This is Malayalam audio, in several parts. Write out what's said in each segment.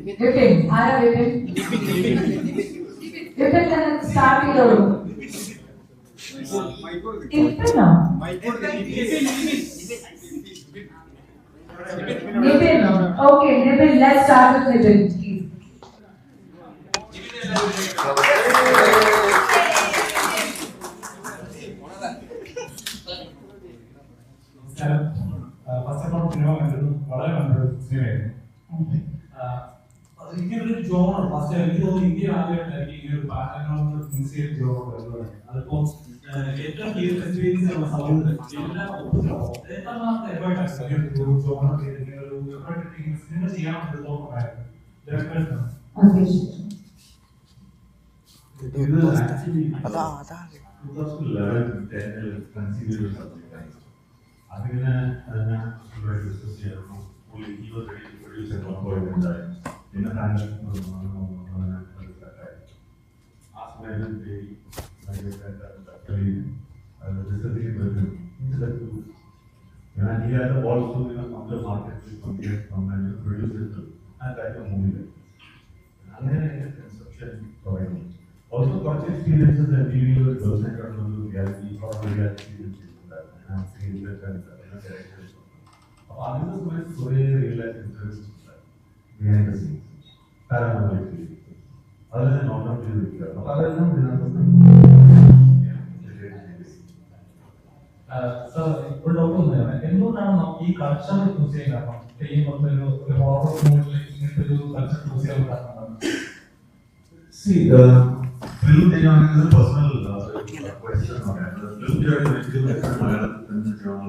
വിപിൻ ആരാ വിപിൻ? വിപിൻ തന്നെ സ്റ്റാർട്ട് ചെയ്തോളൂ. വിപിനോ? Nipin. Okay Nipin, let's start with Nipin. First of all cinema കണ്ടത് വളരെ നല്ലൊരു സിനിമയായിരുന്നു. ഇങ്ങനൊരു ജോണർ ഫസ്റ്റ് എനിക്ക് തോന്നുന്നു ഇന്ത്യ ആദ്യമായിട്ടായിരിക്കും ഇങ്ങനെ ഒരു പാരനോർമൽ മിസ്റ്ററി ജോണർ വരുന്നത്. അതിപ്പോ ഏറ്റവും ക്ലിയർ എക്സ്പീരിയൻസ് ഉള്ള സൗണ്ട് എല്ലാം എത്രമാത്രം എഫേർട്ടാണ് ഒരു ജോണർ ഒരു എഫേർട്ട് സിനിമ ചെയ്യാമെന്ന് തോന്നുന്നുണ്ടായിരുന്നു. ഇത് ആക്ച്വലി 2011-10 കൺസീവ് ചെയ്ത സബ്ജക്റ്റായിരുന്നു. അതിങ്ങനെ ഞാൻ ഡിസ്കസ് ചെയ്യാറുണ്ട്. he was ready to produce at one point in time. പിന്നെ ആ സമയത്ത് and he had also come to market from and produce it and that a movie. അങ്ങനെ conception provided. Also got experiences that we were personal control reality or reality and seeing that and characters. This is my story real life interest behind the scenes. Paranormal experience. Other than not to do it. Other than ഇപ്പോൾ ഡൗട്ട് ഒന്നുമില്ല, എന്തുകൊണ്ടാണ് നമുക്ക് ഈ കൾച്ചർ ചൂസ് ചെയ്യാൻ കാരണം? ചെയ്യുമ്പോൾ ഒരു ഹോറർ മൂവിൽ ഇങ്ങനത്തെ ഒരു കൾച്ചർ ചൂസ് ചെയ്യാൻ കാരണം? See, film ചെയ്യുകയാണെങ്കിൽ personal question ആണ്. Film ചെയ്യുകയാണെങ്കിൽ മലയാളത്തിൽ genre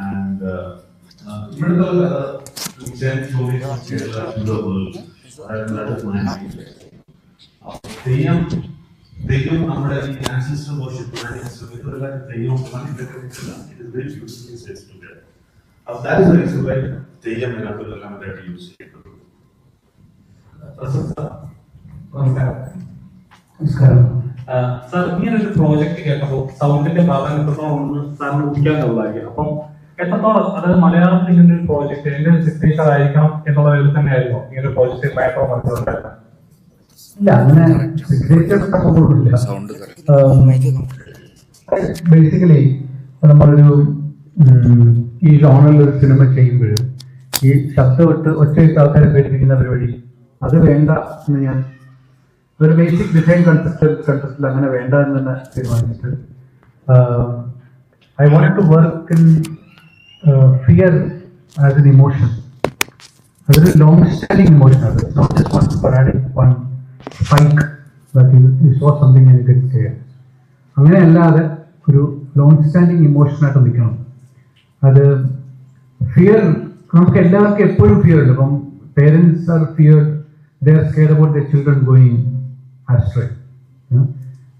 and ഇവിടുത്തെ തെയ്യം നമ്മുടെ ഈ ancestor worship theyyam very beautifully sets together. That is the reason why theyyam ഇതിനകത്തെല്ലാം യൂസ് ചെയ്തിട്ടുണ്ട്. നമസ്കാരം സാർ, ഇങ്ങനൊരു പ്രോജക്റ്റ് കേട്ടപ്പോൾ സൗണ്ടിന്റെ പ്രാധാന്യത്തോളം സാറിന് ഊഹിക്കാനുള്ളതായിരിക്കും. അപ്പം എത്രത്തോളം അതായത് മലയാളത്തിൽ ഇങ്ങനെ ഒരു പ്രോജക്റ്റ് എന്റെ സിഗ്നേച്ചർ ആയിരിക്കണം എന്നുള്ളതിൽ തന്നെയായിരുന്നു ഈ ഒരു പ്രോജക്റ്റ് മാറ്റർ മനസ്സിലുണ്ടായിരുന്നത്? ഇല്ല, അങ്ങനെ സിഗ്നേച്ചർ സംഭവമില്ല. ബേസിക്കലി നമ്മളൊരു ഈ ജോണറിൽ ഒരു സിനിമ ചെയ്യുമ്പോഴും ഈ ശബ്ദമിട്ട് ഒറ്റയിട്ട് ആൾക്കാരെ പേടിപ്പിക്കുന്ന പരിപാടി അത് വേണ്ട എന്ന് ഞാൻ ഒരു ബേസിക് ഡിസൈൻ കൺസെപ്റ്റിൽ അങ്ങനെ വേണ്ട എന്ന് തന്നെ തീരുമാനിച്ചിട്ട് I want to work in fear as an emotion. അതൊരു ലോങ് സ്റ്റാൻഡിങ് ഇമോഷൻ. അത് not just one sporadic one spike that you saw something and get scared. അങ്ങനെ അല്ലാതെ ഒരു ലോങ് സ്റ്റാൻഡിങ് ഇമോഷനായിട്ട് നിൽക്കണം. അത് ഫിയർ നമുക്ക് എല്ലാവർക്കും എപ്പോഴും ഫിയർ ഉണ്ട്. ഇപ്പം parents are feared, they are scared about their children going astray.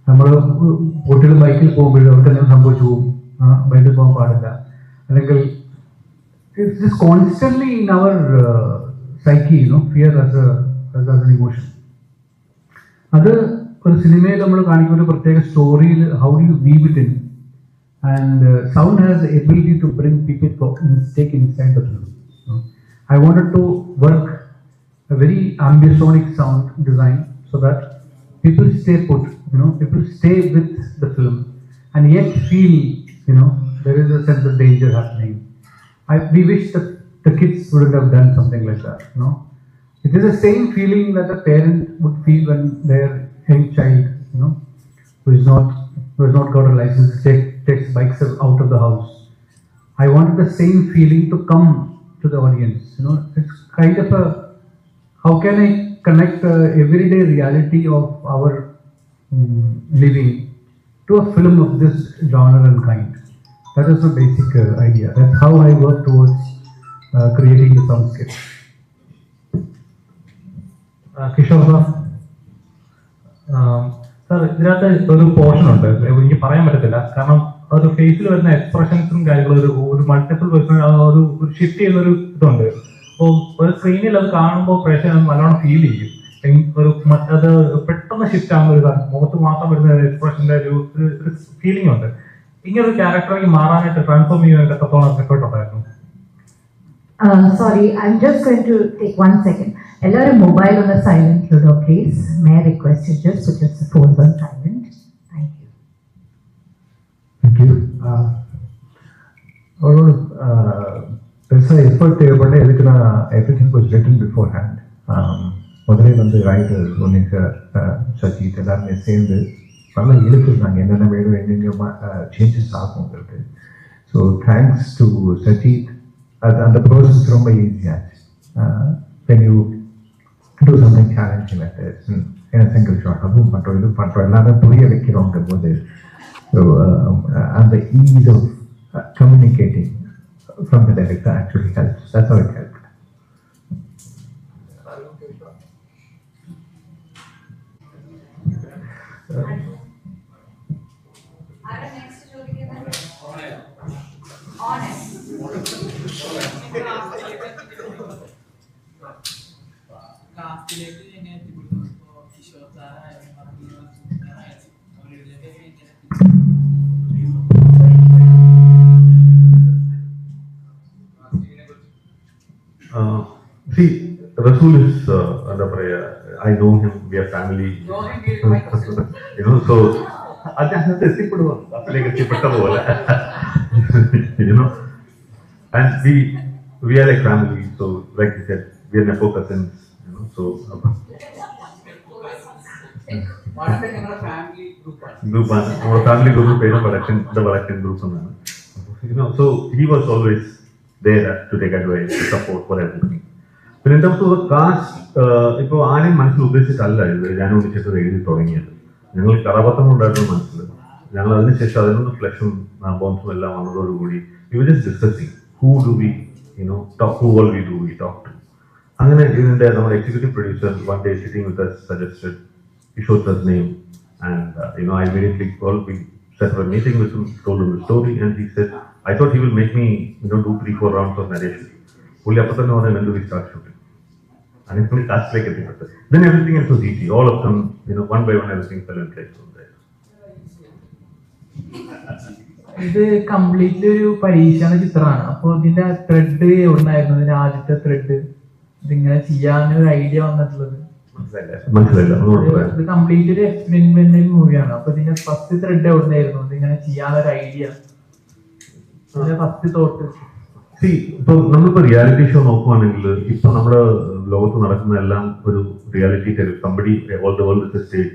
നമ്മൾ കുട്ടികൾ ബൈക്കിൽ പോകുമ്പോഴും അവർക്ക് എന്തെങ്കിലും സംഭവിച്ചു പോകും, ബൈക്കിൽ പോകാൻ പാടില്ല. അല്ലെങ്കിൽ it's just constantly in our psyche, fear as an emotion. അത് ഒരു സിനിമയിൽ നമ്മൾ കാണിക്കുന്ന ഒരു പ്രത്യേക സ്റ്റോറിയിൽ how do you weave it in, and sound has the ability to bring people take inside the film. I wanted to work a very ambisonic sound design so that people stay put, people stay with the film and yet feel, there is a sense of danger happening. We wish that the kids wouldn't have done something like that, It is the same feeling that a parent would feel when their young child, who has not got a license to takes bikes out of the house. I wanted the same feeling to come to the audience, It's kind of a, how can I connect the everyday reality of our living to a film of this genre and kind? That is the basic idea. That's how I work towards creating the soundscape. Kishore sir, ഇതിനകത്ത് ഒരു പോർഷൻ ഉണ്ട്, എനിക്ക് പറയാൻ പറ്റത്തില്ല കാരണം ഒരു ഫേസിൽ വരുന്ന എക്സ്പ്രഷൻസും കാര്യങ്ങളും ഒരു മൾട്ടിപ്പിൾ പേഴ്സൺ ഒരു ഷിഫ്റ്റ് ചെയ്യുന്ന ഒരു ഇതുണ്ട്. അപ്പോൾ ഒരു സ്ക്രീനിൽ അത് കാണുമ്പോൾ പ്രേക്ഷകൻ നല്ലോണം ഫീൽ ചെയ്യും. ഒരു അത് പെട്ടെന്ന് ഷിഫ്റ്റ് ആകുന്ന ഒരു മുഖത്ത് മാത്രം വരുന്ന എക്സ്പ്രഷന്റെ ഒരു ഫീലിംഗ് ഉണ്ട്. ഇങ്ങനൊരു ക്യാരക്ടറിലേക്ക് മാറാനായിട്ട് ട്രാൻസ്ഫോം ചെയ്യാനായിട്ട് എത്രത്തോളം എഫേർട്ട് ഉണ്ടായിരുന്നു? Sorry, I'm just going to take 1 second. എല്ലാവരും mobile on the silent ludo, please. May I request you just put your phones on silent? Thank you. Thank you. There's an effort there, but everything was written beforehand. முதலே வந்து ரைட்டர் சோனிகா சஜித் எல்லாருமே சேர்ந்து நல்லா எழுத்துருந்தாங்க என்னென்ன வேணும் என்னென்ன சேஞ்சஸ் ஆகுங்கிறது. So thanks to Sajith. அந்த ப்ராசஸ் ரொம்ப ஈஸியாச்சு. when you do something challenging like this in a single shot, அதுவும் பண்ணுறோம் இது பண்ணுறோம் எல்லாமே புரிய வைக்கிறோங்க போது and the ease of communicating from the director actually helps. That's how it helped. See, Rasool is I know him, we are family. So and we are like family. So like you said, we are nepo cousins. So family group production group. So he was always there to take advice, to support for everything. But in terms of the cast, ഇപ്പോൾ ആരെയും മനസ്സിൽ ഉദ്ദേശിച്ചിട്ടല്ല ഇത് ഞാൻ ഒന്നിച്ചിട്ട് എഴുതി തുടങ്ങിയത്. ഞങ്ങൾ കഥാപാത്രം ഉണ്ടായിരുന്നു മനസ്സിൽ. ഞങ്ങൾ അതിനുശേഷം അതിനൊന്ന് ഫ്ലഷും ബോൺസും എല്ലാം വന്നതോടുകൂടി we were just discussing who do we talk, who all we talk to. അങ്ങനെ ഇതിന്റെ നമ്മുടെ executive producer one day sitting with us suggested Kishor's name, and I immediately called. We set up a meeting with him, told him the story, and he said, I thought he will make me do 3-4 rounds of narration. Only after that, when do we start shooting? And it's only task like it. Then everything else was easy. All of them, one by one, everything fell in place from there. ഇത് കംപ്ലീറ്റ്ലി ഒരു പരീക്ഷണ ചിത്രമാണ്. അപ്പോൾ ഇതിന്റെ ത്രെഡ് എവിടുന്നായിരുന്നു? ഇതിന്റെ ആദ്യത്തെ ത്രെഡ് ഇതിങ്ങനെ ചെയ്യാനൊരു ഐഡിയ വന്നിട്ടുള്ളത്? ഇത് കംപ്ലീറ്റ് ഒരു എക്സ്പെരിമെന്റൽ മൂവിയാണ്. അപ്പൊ ഇതിന്റെ ഫസ്റ്റ് ത്രെഡ് എവിടുന്നായിരുന്നു ഇതിങ്ങനെ ചെയ്യാനൊരു ഐഡിയ, ഫസ്റ്റ് തോട്ട്? ഇപ്പൊ നമ്മളിപ്പോ റിയാലിറ്റി ഷോ നോക്കുവാണെങ്കിൽ ഇപ്പൊ നമ്മുടെ ലോകത്ത് നടക്കുന്ന എല്ലാം ഒരു reality somebody all the world with stage,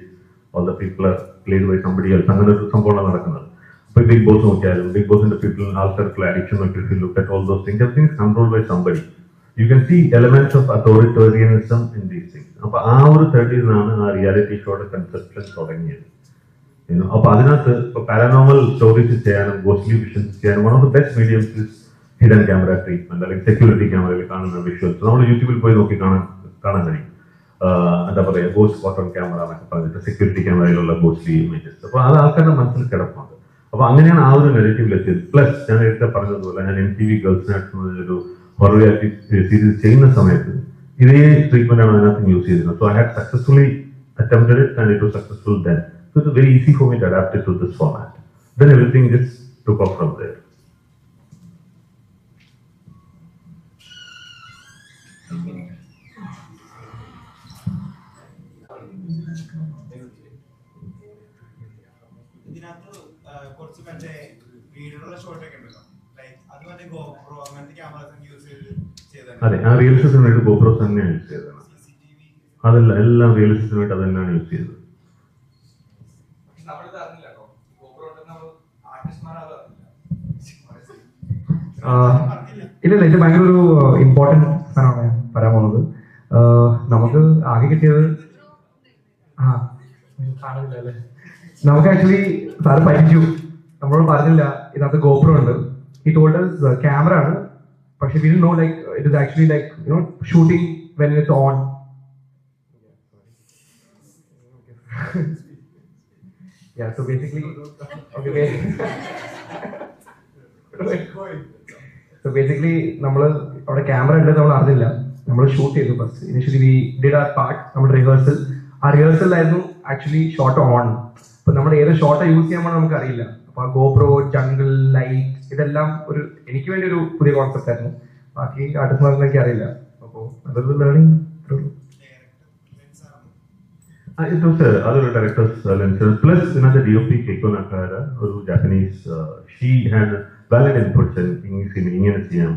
all the people are played by somebody else, അങ്ങനെ ഒരു സംഭവമാണ് നടക്കുന്നത്. ഇപ്പൊ ബിഗ് ബോസ് നോക്കിയാലും ബിഗ് ബോസിന്റെ പീപ്പിൾ ആൾക്കാർക്കുള്ള അഡിക്ഷൻ നോക്കി look at all those things, everything is controlled by somebody. You can see elements of authoritarianism in these things. അപ്പൊ ആ ഒരു ത്രെഡിൽ നിന്നാണ് ആ റിയാലിറ്റി ഷോയുടെ കൺസെപ്ഷൻ തുടങ്ങിയത്. അപ്പൊ അതിനകത്ത് ഇപ്പൊ പാരനോമൽ സ്റ്റോറീസ് ചെയ്യാനും ഗോസ്റ്റ്ലി വിഷൻസ് ചെയ്യാനും one of the best mediums is hidden camera treatment, അല്ലെങ്കിൽ സെക്യൂരിറ്റി ക്യാമറയിൽ കാണുന്ന വിഷ്വൽസ് നമ്മൾ യൂട്യൂബിൽ പോയി നോക്കി കാണാൻ കഴിയും. എന്താ പറയുക, ഗോസ്റ്റ് കോട്ടൺ ക്യാമറ എന്നൊക്കെ പറഞ്ഞിട്ട് സെക്യൂരിറ്റി ക്യാമറയിലുള്ള ഗോസ്റ്റ്ലി ഇമേജസ്. അപ്പൊ അത് ആൾക്കാരുടെ മനസ്സിൽ കിടപ്പുണ്ട്. അപ്പൊ അങ്ങനെയാണ് ആ ഒരു നെഗറ്റീവിൽ എത്തിയത്. പ്ലസ് ഞാൻ നേരത്തെ പറഞ്ഞതുപോലെ ഞാൻ MTV ഗേൾസ് നൈറ്റ് എന്നൊരു ഹൊറർ റിയാലിറ്റി സീരീസ് ചെയ്യുന്ന സമയത്ത് ഇതേ ട്രീറ്റ്മെന്റ് ആണ് അതിനകത്ത് യൂസ് ചെയ്തിരുന്നത്. So I had successfully attempted it and it was successful then. So it's very easy for me to adapt it to this format. Then everything just took off from there. ഇതിനകത്ത് കുറച്ച് മറ്റേ വീഡിയോയുടെ ഷോട്ടൊക്കെ ഉണ്ടല്ലോ, ലൈക്ക് അത് മറ്റേ ഗോപ്രോ അങ്ങനത്തെ ക്യാമറ യൂസ് ചെയ്ത്. അതെ, ആ റിയലിസത്തിന് വേണ്ടി ഗോപ്രോ തന്നെയാണ് യൂസ് ചെയ്തത്. അതല്ല, എല്ലാം റിയലിസത്തിന് വേണ്ടി അത് തന്നെയാണ് യൂസ് ചെയ്തത്. ഇല്ല, ഇത് ഭയങ്കര ഒരു ഇമ്പോർട്ടൻറ്റ് സാധനമാണ് ഞാൻ പറയാൻ പോകുന്നത്. നമുക്ക് ആകെ കിട്ടിയത് കാണുന്നില്ല അല്ലേ, നമുക്ക് ആക്ച്വലി സാറ് പറ്റിച്ചു. നമ്മളോട് പറഞ്ഞില്ല ഇതിനകത്ത് ഗോപ്രോ ഉണ്ട്. ഈ ടോൾഡ് us ക്യാമറ ആണ്, പക്ഷെ we didn't know like it is actually like shooting when it's on. Yeah, so basically നമ്മൾ അവിടെ ക്യാമറ ഉണ്ട് നമ്മൾ അറിഞ്ഞില്ല. നമ്മൾ ഷൂട്ട് ചെയ്തു first. Initially we did our part, നമ്മുടെ റിഹേഴ്സൽ. ആ റിഹേഴ്സലായിരുന്നു ആക്ച്വലി ഷോട്ട് ഓൺ. അപ്പൊ നമ്മൾ ഏത് ഷോട്ടാ യൂസ് ചെയ്യാൻ പോകണം നമുക്ക് അറിയില്ല. അപ്പൊ ആ ഗോപ്രോ, ജംഗിൾ, ലൈറ്റ് ഇതെല്ലാം എനിക്ക് വേണ്ടി ഒരു പുതിയ കോൺസെപ്റ്റ് ആയിരുന്നു. ബാക്കി ആർട്ടിസ്റ്റുമാരിലേക്ക് അറിയില്ല. അപ്പോൾ അതൊരു learning. It was other directors lenses plus another DOP Keiko Nakara, ഒരു Japanese, she had valid inputs ഇങ്ങനെ ചെയ്യാം.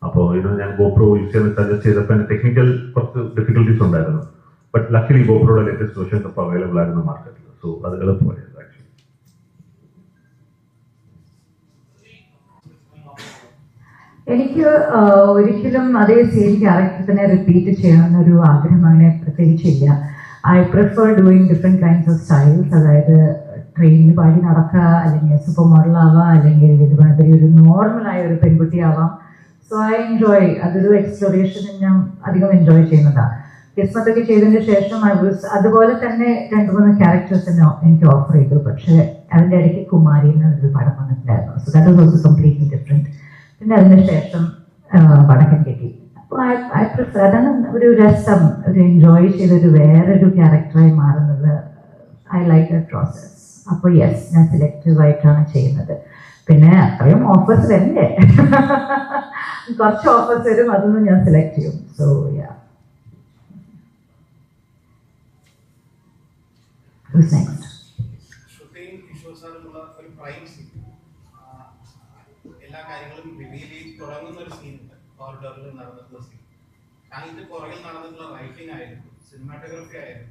അപ്പോൾ ഞാൻ GoPro യൂസ് ചെയ്യാൻ സജസ്റ്റ് ചെയ്തപ്പോൾ ടെക്നിക്കൽ കുറച്ച് ഡിഫിക്കൽട്ടീസ് ഉണ്ടായിരുന്നു. ബട്ട് ലക്കിലി GoProയുടെ ലേറ്റസ്റ്റ് വേർഷൻസ് അപ്പോൾ അവൈലബിൾ ആയിരുന്നു മാർക്കറ്റിൽ. സോ അത് എളുപ്പമായിരുന്നു ആക്ച്വലി. എനിക്ക് ഒരിക്കലും അതേ സെയിം ക്യാരക്ടർ തന്നെ റിപ്പീറ്റ് ചെയ്യണമെന്നൊരു ആഗ്രഹം അങ്ങനെ പ്രത്യേകിച്ചില്ല. I prefer doing different kinds of styles. അതായത് ട്രെയിനിൽ പാടി നടക്കുക, അല്ലെങ്കിൽ സൂപ്പർ മോഡലാവാം, അല്ലെങ്കിൽ ഇതുമാതിരി ഒരു നോർമലായ ഒരു പെൺകുട്ടിയാവാം. സോ ഐ എൻജോയ്, അതൊരു എക്സ്പ്ലോറേഷൻ ഞാൻ അധികം എൻജോയ് ചെയ്യുന്നതാണ്. കിസ്മത്തൊക്കെ ചെയ്തതിന് ശേഷം അതുപോലെ തന്നെ 2-3 ക്യാരക്ടേഴ്സ് എനിക്ക് ഓഫർ ചെയ്തു. പക്ഷേ അതിൻ്റെ ഇടയ്ക്ക് കുമാരി എന്നൊരു പടം വന്നിട്ടുണ്ടായിരുന്നു. So that was also completely different. പിന്നെ അതിന് ശേഷം വടക്കൻ കെട്ടി. അപ്പോൾ ഐ പ്രിഫർ, അതാണ് ഒരു രസം, ഒരു എൻജോയ് ചെയ്തൊരു വേറൊരു ക്യാരക്ടറായി മാറുന്നത്. I like the process. അപ്പോൾ യെസ്, ഞാൻ സെലക്റ്റീവായിട്ടാണ് ചെയ്യുന്നത്. പിന്നെ അത്രയും ഓഫേഴ്സ് വരണ്ടേ, കുറച്ച് ഓഫേഴ്സ് വരും, അതൊന്നും ഞാൻ സെലക്ട് ചെയ്യും. So yeah. Who's next? എല്ലാ കാര്യങ്ങളും റിവീൽ ചെയ്ത് തുടങ്ങുന്ന ഒരു സീനുണ്ട് കോറിഡോറിൽ നടന്നിട്ടുള്ള സീൻ. കാരണം ഇത് പുറകിൽ നടന്നിട്ടുള്ള റൈറ്റിംഗ് ആയിരുന്നു, സിനിമാറ്റോഗ്രഫി ആയിരുന്നു,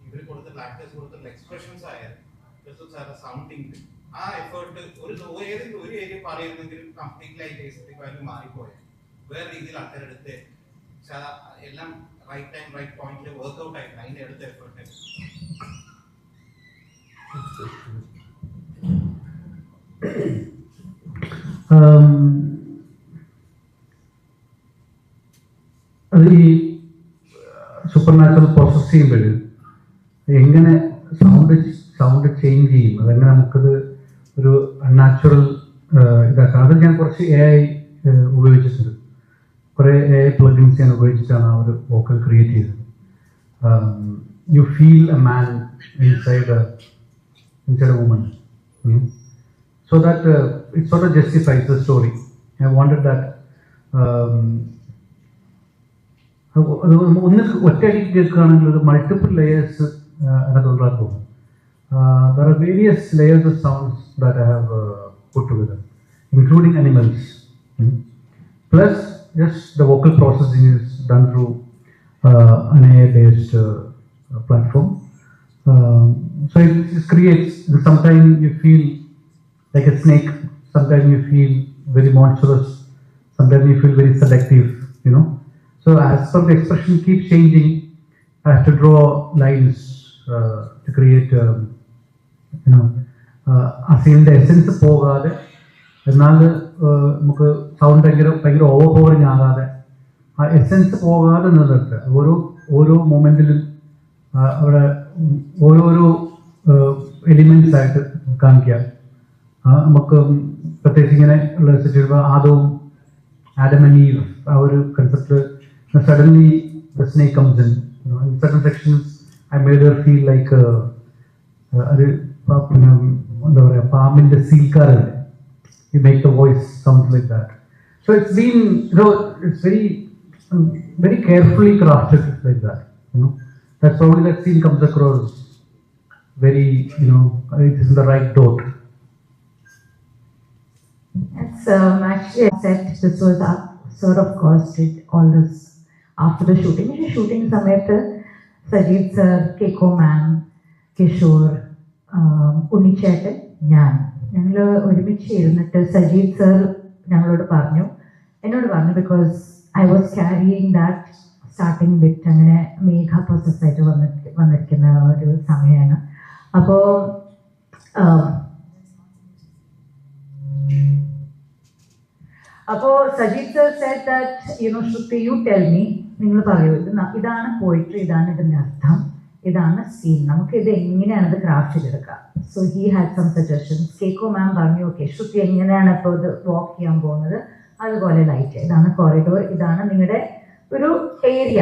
ഇവർ കൊടുത്തിട്ടുള്ള ആക്ടേഴ്സ് കൊടുത്തിട്ടുള്ള എക്സ്പ്രഷൻസ് ആയിരുന്നു, സൗണ്ടിങ്, ആ എഫേർട്ട് ഏതെങ്കിലും ഒരു ഏരിയ പറയുന്നെങ്കിൽ കംപ്ലീറ്റ്ലി ആയിട്ട് എസ്തെറ്റിക് വാല്യൂ മാറിപ്പോയത് വേറെ രീതിയിൽ ആൾക്കാരെടുത്ത്. പക്ഷെ എല്ലാം റൈറ്റ് ടൈം റൈറ്റ് പോയിന്റിൽ വർക്ക്ഔട്ട് ആയിരുന്നു, അതിൻ്റെ അടുത്ത എഫേർട്ട്. അത് ഈ സൂപ്പർ നാച്ചുറൽ പ്രോസസ് ചെയ്യുമ്പോൾ എങ്ങനെ സൗണ്ട് ചേഞ്ച് ചെയ്യും, അതെങ്ങനെ നമുക്കത് ഒരു അൺനാച്ചുറൽ ഇതാക്കാം. അത് ഞാൻ കുറച്ച് AI ഉപയോഗിച്ചിട്ടുണ്ട്. കുറേ AI പ്ലഗിൻസ് ഞാൻ ഉപയോഗിച്ചിട്ടാണ് ആ ഒരു വോക്കൽ ക്രിയേറ്റ് ചെയ്തത്. You feel a man inside a woman. So that it sort of justifies the story. I wanted that. ഒറ്റയടിക്ക് കേൾക്കുകയാണെങ്കിൽ മൾട്ടിപ്പിൾ ലെയേഴ്സ് അതിനകത്തുണ്ടാക്കും. There are various layers of sounds that I have put together, including animals. Plus, just the vocal processing is done through an AI-based platform. So it creates, sometimes you feel like a snake, sometimes you feel very monstrous, sometimes you feel very selective, So as per the expression keeps changing, I have to draw lines to create, ആ സീനിൻ്റെ എസെൻസ് പോകാതെ, എന്നാൽ നമുക്ക് സൗണ്ട് ഭയങ്കര ഓവർപവറിങ് ആകാതെ ആ എസെൻസ് പോകാതെ നിലനിർത്തുക. ഓരോ മൊമെന്റിലും അവിടെ ഓരോരോ എലിമെന്റ്സ് ആയിട്ട് കാണിക്കുക. നമുക്ക് പ്രത്യേകിച്ച് ഇങ്ങനെ ഉള്ള സിറ്റുവേഷൻ ആദം ആൻഡ് ഈവ് ആ ഒരു concept, suddenly the snake comes in. In certain sections I made her feel like എന്താ പറയുക, പാമ്പിന്റെ സീൽക്കാരല്ലേ, you make the voice sound like that. So it's been, it's very carefully crafted like that. That's probably that scene comes across very, it is in the right dot. It's actually said this was sort of caused it all this after the shooting. Shooting സമയത്ത് സജീദ് സർ, കേക്കോ മാം, കിഷോർ, ഉണ്ണിച്ചേട്ടൻ, ഞങ്ങൾ ഒരുമിച്ച് ഇരുന്നിട്ട് സജീദ് സർ എന്നോട് പറഞ്ഞു, because I was carrying that starting bit, അങ്ങനെ മേഘ പ്രോസസ്സായിട്ട് വന്നിരിക്കുന്ന ഒരു സമയമാണ്. അപ്പോൾ Sajid sir said that, Shruti, you tell me, നിങ്ങൾ പറയൂ, ഇതാണ് പോയിട്രി, ഇതാണ് ഇതിൻ്റെ അർത്ഥം, ഇതാണ് സീൻ, നമുക്ക് ഇത് എങ്ങനെയാണ് ഇത് ക്രാഫ്റ്റ് ചെയ്തെടുക്കുക. So he had some suggestions. Keiko ma'am പറഞ്ഞു, ഓക്കെ ശ്രുതി എങ്ങനെയാണ് ഇപ്പോൾ ഇത് വാക്ക് ചെയ്യാൻ പോകുന്നത്, അതുപോലെ ലൈറ്റ്, ഇതാണ് കോറിഡോർ, ഇതാണ് നിങ്ങളുടെ ഒരു ഏരിയ,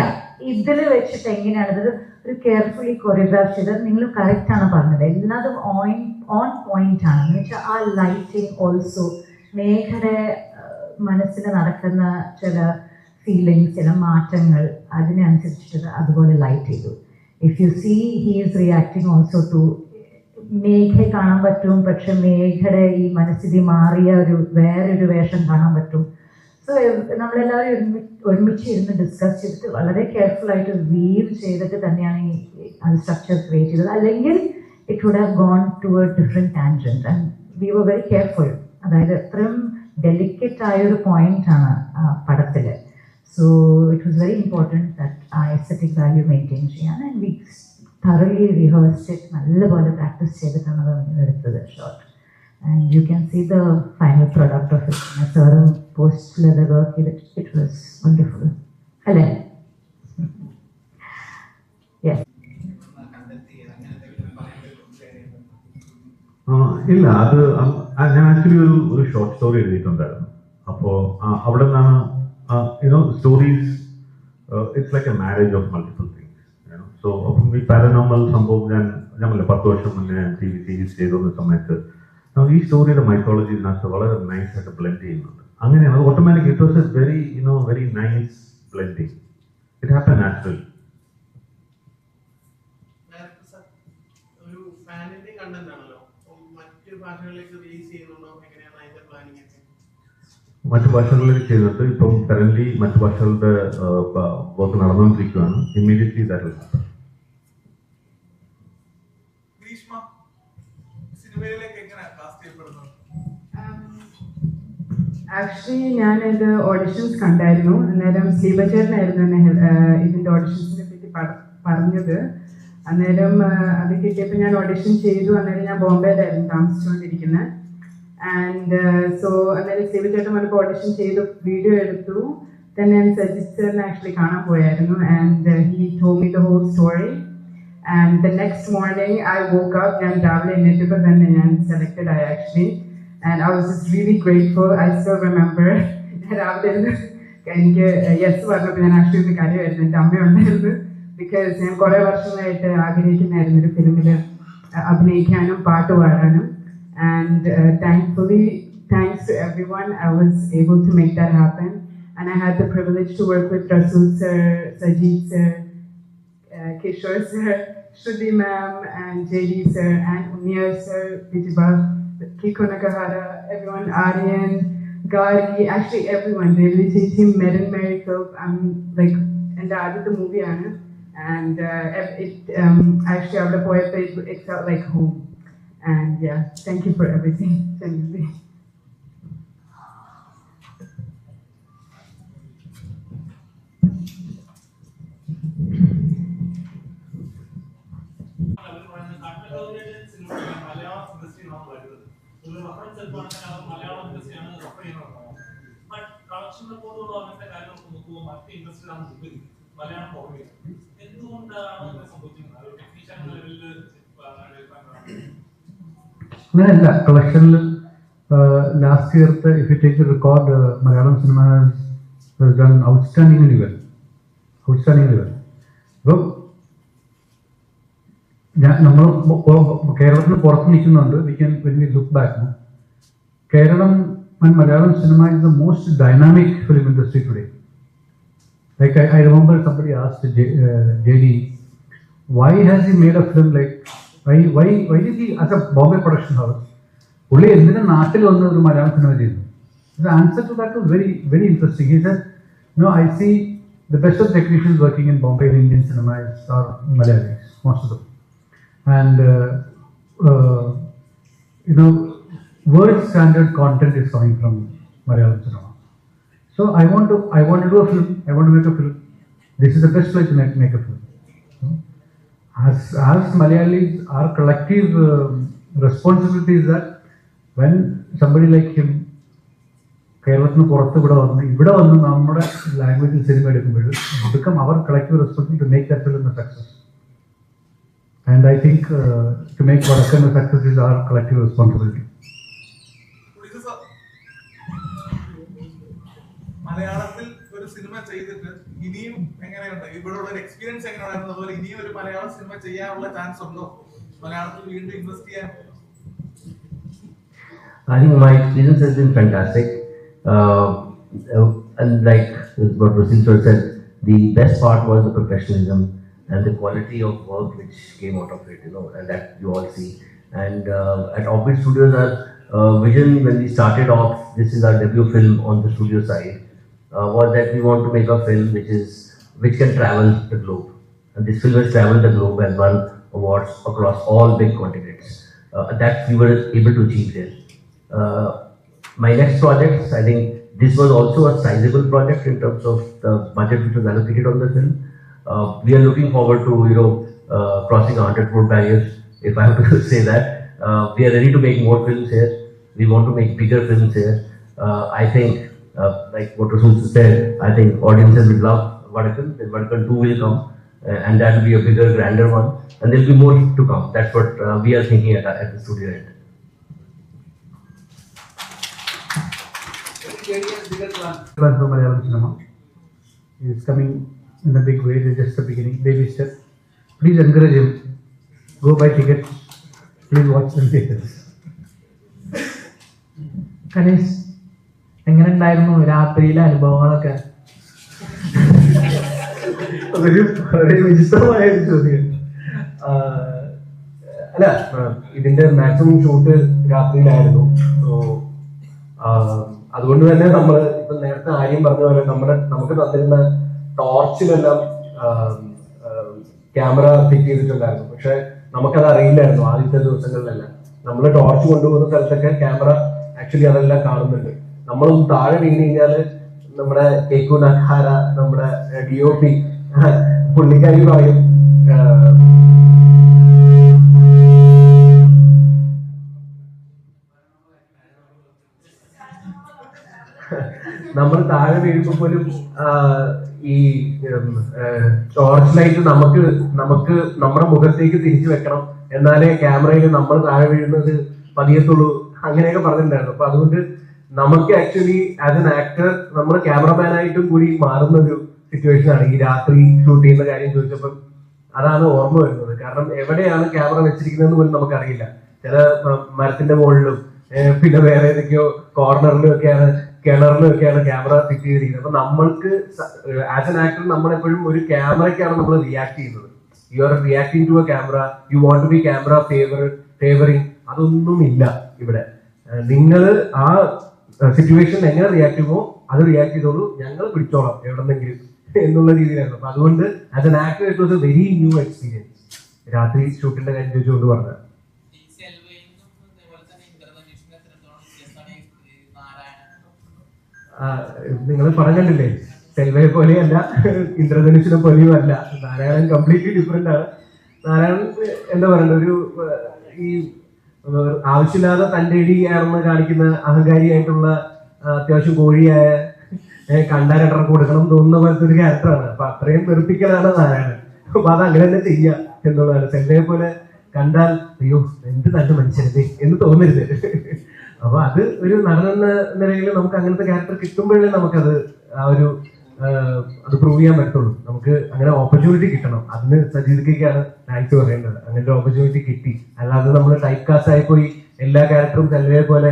ഇതിൽ വെച്ചിട്ട് എങ്ങനെയാണ് ഇത് ഒരു കെയർഫുള്ളി കൊറിയോഗ്രാഫ് ചെയ്തത്. നിങ്ങൾ കറക്റ്റാണ് പറഞ്ഞത്, എല്ലാതും ഓൺ പോയിന്റ് ആണ്. എന്ന് വെച്ചാൽ ആ ലൈറ്റിങ് ഓൾസോ മേഘയുടെ മനസ്സിൽ നടക്കുന്ന ചില ഫീലിങ്സ്, ചില മാറ്റങ്ങൾ അതിനനുസരിച്ചിട്ട് അതുപോലെ ലൈറ്റ് ചെയ്തു. If you see he is reacting also to മേഘയെ കാണാൻ പറ്റും, പക്ഷെ മേഘയുടെ ഈ മനസ്ഥിതി മാറിയ വേറൊരു വേഷം കാണാൻ പറ്റും. സോ നമ്മളെല്ലാവരും ഒരുമിച്ച് ഇരുന്ന് ഡിസ്കസ് ചെയ്തിട്ട് വളരെ കെയർഫുൾ ആയിട്ട് വീവ് ചെയ്തിട്ട് തന്നെയാണ് ഈ അത് സ്ട്രക്ചർ ക്രിയേറ്റ് ചെയ്തത്. അല്ലെങ്കിൽ it would have gone to a different tangent and we were very careful. അതായത് അത്രയും ഡെലിക്കേറ്റ് ആയൊരു പോയിന്റാണ് പടത്തിൽ. So it was very important that ആ എസ്തറ്റിക് വാല്യൂ മെയിൻറ്റെയിൻ ചെയ്യാൻ. And we thoroughly rehearsed it, നല്ലപോലെ പ്രാക്ടീസ് ചെയ്തിട്ടാണ് അത് എടുത്തത് shot. And you can see the final product of it. സാറും പോസ്റ്റിൽ അത് വർക്ക് ചെയ്തിട്ട് ഇറ്റ് വാസ് വണ്ടർഫുൾ അല്ലേ? യെസ്. ഇല്ല, അത് ഞാൻ ആക്ച്വലി ഒരു ഷോർട്ട് സ്റ്റോറി എഴുതിയിട്ടുണ്ടായിരുന്നു. അപ്പോൾ അവിടെ നിന്നാണ് stories it's like A marriage of multiple things. So അപ്പം ഈ പാരനോർമൽ സംഭവം ഞങ്ങളെ 10 വർഷം മുന്നേ TV സീരീസ് ചെയ്തുന്ന സമയത്ത് ഈ സ്റ്റോറിയുടെ മൈത്തോളജി ഇതിനകത്ത് വളരെ നൈസായിട്ട് ബ്ലെൻഡ് ചെയ്യുന്നുണ്ട്. അങ്ങനെയാണ് അത് automatic. It was A very nice blending. It happen natural. ഒരു ഫാനിന്റെ കണ്ടന്റ് ആണല്ലോ, മറ്റു ഭാഷകളിലേക്ക് റിലീസ് ചെയ്യുന്നുണ്ടോ? എങ്ങനെയാണ് അതിന്റെ പ്ലാനിങ് ഒക്കെ? മറ്റു ഭാഷകളിലേക്ക് ചെയ്തിട്ട് ഇപ്പം കറന്റ് മറ്റു ഭാഷകളുടെ വർക്ക് നടന്നുകൊണ്ടിരിക്കുകയാണ്. Immediately that will happen. സിനിമയിലേക്ക് എങ്ങനെ കാസ്റ്റ് ചെയ്യപ്പെടുന്നു? ആക്ച്വലി ഞാനിത് ഓഡിഷൻസ് കണ്ടായിരുന്നു. അന്നേരം ശ്രീബച്ചേട്ടനായിരുന്നു എന്നെ ഇതിൻ്റെ ഓഡിഷൻസിനെ പറ്റി പറഞ്ഞത്. അന്നേരം അത് കിട്ടിയപ്പോൾ ഞാൻ ഓഡിഷൻ ചെയ്തു. അന്നേരം ഞാൻ ബോംബെയിലായിരുന്നു താമസിച്ചുകൊണ്ടിരിക്കുന്നത്. ആൻഡ് സോ അന്നേരം ശ്രീബച്ചേട്ടൻ വന്നപ്പോൾ ഓഡിഷൻ ചെയ്തു, വീഡിയോ എടുത്തു. തന്നെ ഞാൻ സജിത് സാറിനെ ആക്ച്വലി കാണാൻ പോയായിരുന്നു. And he told me the whole story. And the next morning I woke up and traveled in it, but then I selected I actually, and I was just really grateful. I still remember traveled എനിക്ക് യെസ് പറഞ്ഞപ്പോൾ ഞാൻ ആക്ച്വലി ഒന്ന് കാര്യമായിരുന്നു, എൻ്റെ അമ്മയുണ്ടായിരുന്നു. ബിക്കോസ് ഞാൻ കുറേ വർഷങ്ങളായിട്ട് ആഗ്രഹിക്കുന്നതായിരുന്നു ഒരു ഫിലിമിൽ അഭിനയിക്കാനും പാട്ട് പാടാനും. And thankfully, thanks to everyone, I was able to make that happen. And I had the privilege to work with Rasool sir, Sajid sir, Kishore sir, Shruti ma'am, and JD sir, and Unir sir, Vijiba, Kiko Nakahara, everyone, Aryan, Gari, actually everyone, really, team, Merin Miracle, like, and the other movie, and actually, I would have it felt like home. And yeah, thank you for everything, genuinely. അങ്ങനെയല്ല, കളക്ഷനിൽ ലാസ്റ്റ് ഇയർത്തെ if you take record Malayalam cinema has done outstandingly well. ഇപ്പം നമ്മൾ കേരളത്തിന് പുറത്ത് നിൽക്കുന്നുണ്ട്. when we look back, Kerala and Malayalam cinema is the most dynamic film industry today. Like I remember somebody asked JD, why has he made a film like, why did he, as a Bombay production house, only എന്തിനാ നാട്ടിൽ വന്ന് ഒരു മലയാളം സിനിമ ചെയ്തു? The answer to that was very, very interesting. He said, I see the best of technicians working in Bombay Indian cinema are Malayalis, most of them. And world standard content is coming from Malayalam cinema. So I want to do a film. I want to make a film. This is the best way to make a film. As Malayalis, our collective responsibility is that when somebody like him, കേരളത്തിന് പുറത്ത് ഇവിടെ വന്ന് നമ്മുടെ ലാംഗ്വേജിൽ സിനിമ എടുക്കുമ്പോൾ it become our collective responsibility to make that film a success. And I think to make Vadakan a success is our collective responsibility. മലയാളത്തിൽ ഒരു സിനിമ ചെയ്തിട്ട് ഇനിയും എങ്ങനെയുണ്ട്, ഇവിടെയുള്ള ഒരു എക്സ്പീരിയൻസ് എങ്ങനെയായിരുന്നു, അതുപോലെ ഇനിയും ഒരു മലയാള സിനിമ ചെയ്യാനുള്ള ചാൻസ് ഉണ്ടോ, മലയാളത്തിൽ വീണ്ടും ഇൻവെസ്റ്റ് ചെയ്യാൻ? I think my experience has been fantastic. And like what Rasil sir said, the best part was the professionalism and the quality of work which came out of it, and that you all see. And at Orbit Studios, our vision when we started off, this is our debut film on the studio side, was that we want to make a film which can travel the globe. And this film has traveled the globe and won awards across all big continents. That we were able to achieve there. My next project, I think this was also a sizable project in terms of the budget which was allocated on the film. We are looking forward to crossing 100 crore barriers, if I have to say that. We are ready to make more films here. We want to make bigger films here. I think, like what Rasul said, I think audiences will love Vadakan. Then Vadakan 2 will come, and that will be a bigger, grander one. And there will be more to come. That's what we are thinking at the studio end. Plan for Malayalam cinema is coming in a big way. It's just the beginning, baby step. Please encourage him. Go buy tickets. Please watch in theaters. Kanish എങ്ങനെ ഉണ്ടായിരുന്നു രാത്രിയിലെ അനുഭവങ്ങളൊക്കെ? അതൊരു വളരെ വിചിത്രമായ ഒരു ചോദ്യം. അല്ല, ഇതിന്റെ മാക്സിമം ഷൂട്ട് രാത്രിയിലായിരുന്നു. സോ അതുകൊണ്ട് തന്നെ നമ്മൾ ഇപ്പൊ നേരത്തെ ആര്യം പറഞ്ഞ പോലെ നമുക്ക് തന്നിരുന്ന ടോർച്ചിലെല്ലാം ക്യാമറ ഫിറ്റ് ചെയ്തിട്ടുണ്ടായിരുന്നു. പക്ഷെ നമുക്കത് അറിയില്ലായിരുന്നു ആദ്യത്തെ ദിവസങ്ങളിലെല്ലാം. നമ്മൾ ടോർച്ച് കൊണ്ടുപോകുന്ന സ്ഥലത്തൊക്കെ ക്യാമറ ആക്ച്വലി അതെല്ലാം കാണുന്നുണ്ട്. നമ്മളൊന്ന് താഴെ വീണ് കഴിഞ്ഞാല് നമ്മുടെ കേക്കു നഖാര, നമ്മുടെ DOP പുള്ളിക്കാരി പറയും നമ്മൾ താഴെ വീഴുമ്പോൾ പോലും ഈ ടോർച്ച് ലൈറ്റ് നമുക്ക് നമ്മുടെ മുഖത്തേക്ക് തിരിച്ചു വെക്കണം, എന്നാലേ ക്യാമറയിൽ നമ്മൾ താഴെ വീഴുന്നത് പതിയത്തുള്ളൂ, അങ്ങനെയൊക്കെ പറഞ്ഞിട്ടുണ്ടായിരുന്നു. അപ്പൊ അതുകൊണ്ട് നമുക്ക് ആക്ച്വലി ആസ് എൻ ആക്ടർ നമ്മൾ ക്യാമറമാനായിട്ടും കൂടി മാറുന്ന ഒരു സിറ്റുവേഷൻ ആണ് ഈ രാത്രി ഷൂട്ട് ചെയ്യുന്ന കാര്യം ചോദിച്ചപ്പം അതാണ് ഓർമ്മ വരുന്നത്. കാരണം എവിടെയാണ് ക്യാമറ വെച്ചിരിക്കുന്നതെന്ന് പോലും നമുക്കറിയില്ല. ചില മരത്തിന്റെ മുകളിലും പിന്നെ വേറെ ഏതൊക്കെയോ കോർണറിലും ഒക്കെയാണ് കിണറിലൊക്കെയാണ് ക്യാമറ ഫിറ്റ് ചെയ്തിരിക്കുന്നത്. അപ്പൊ നമ്മൾക്ക് ആസ് എൻ ആക്ടർ നമ്മളെപ്പോഴും ഒരു ക്യാമറയ്ക്കാണ് നമ്മൾ റിയാക്ട് ചെയ്യുന്നത്. You are reacting to a camera, you want to be camera favouring. അതൊന്നുമില്ല ഇവിടെ. നിങ്ങൾ ആ സിറ്റുവേഷൻ എങ്ങനെ റിയാക്ട് ചെയ്യുമോ അത് റിയാക്ട് ചെയ്തോളൂ, ഞങ്ങൾ പിടിച്ചോളാം എവിടെന്നെങ്കിലും എന്നുള്ള രീതിയിലായിരുന്നു. അപ്പൊ അതുകൊണ്ട് as an actor it was A very new experience. രാത്രി ഷൂട്ടിന്റെ കാര്യം ചോദിച്ചുകൊണ്ട് പറഞ്ഞത് നിങ്ങൾ പറഞ്ഞിട്ടില്ലേ, സെൽവയെ പോലെയല്ല, ഇന്ദ്രധനുഷിനെ പോലെയും അല്ല. നാരായണൻ കംപ്ലീറ്റ്ലി ഡിഫറെന്റ് ആണ്. നാരായണൻ എന്താ പറയണ്ട, ഒരു ഈ ആവശ്യമില്ലാതെ തന്റെ ഇടിയാണെന്ന് കാണിക്കുന്ന അഹങ്കാരിയായിട്ടുള്ള അത്യാവശ്യം കോഴിയായ കണ്ടാരണ്ടർക്ക് കൊടുക്കണം തോന്നുന്ന പോലത്തെ ഒരു ക്യാരക്ടറാണ്. അപ്പൊ അത്രയും വെറുപ്പിക്കലാണ് നാരായണൻ. അപ്പൊ അത് അങ്ങനെ തന്നെ ചെയ്യുക എന്നുള്ളതാണ്. സെൽവയെ പോലെ കണ്ടാൽ അയ്യോ എന്ത് നല്ല മനുഷ്യരുത് എന്ന് തോന്നരുത്. അപ്പൊ അത് ഒരു നടനെന്ന നിലയിൽ നമുക്ക് അങ്ങനത്തെ ക്യാരക്ടർ കിട്ടുമ്പോഴേ നമുക്കത് ആ ഒരു അത് പ്രൂവ് ചെയ്യാൻ പറ്റുള്ളൂ. നമുക്ക് അങ്ങനെ ഓപ്പർച്യൂണിറ്റി കിട്ടണം. അതിന് സജീദിക്കാണ് താങ്ക്സ് പറയേണ്ടത്. അങ്ങനത്തെ ഓപ്പർച്യൂണിറ്റി കിട്ടി. അല്ലാതെ നമ്മൾ ടൈപ്പ് കാസ്റ്റ് ആയിപ്പോയി എല്ലാ ക്യാരക്ടറും സെൽവയെ പോലെ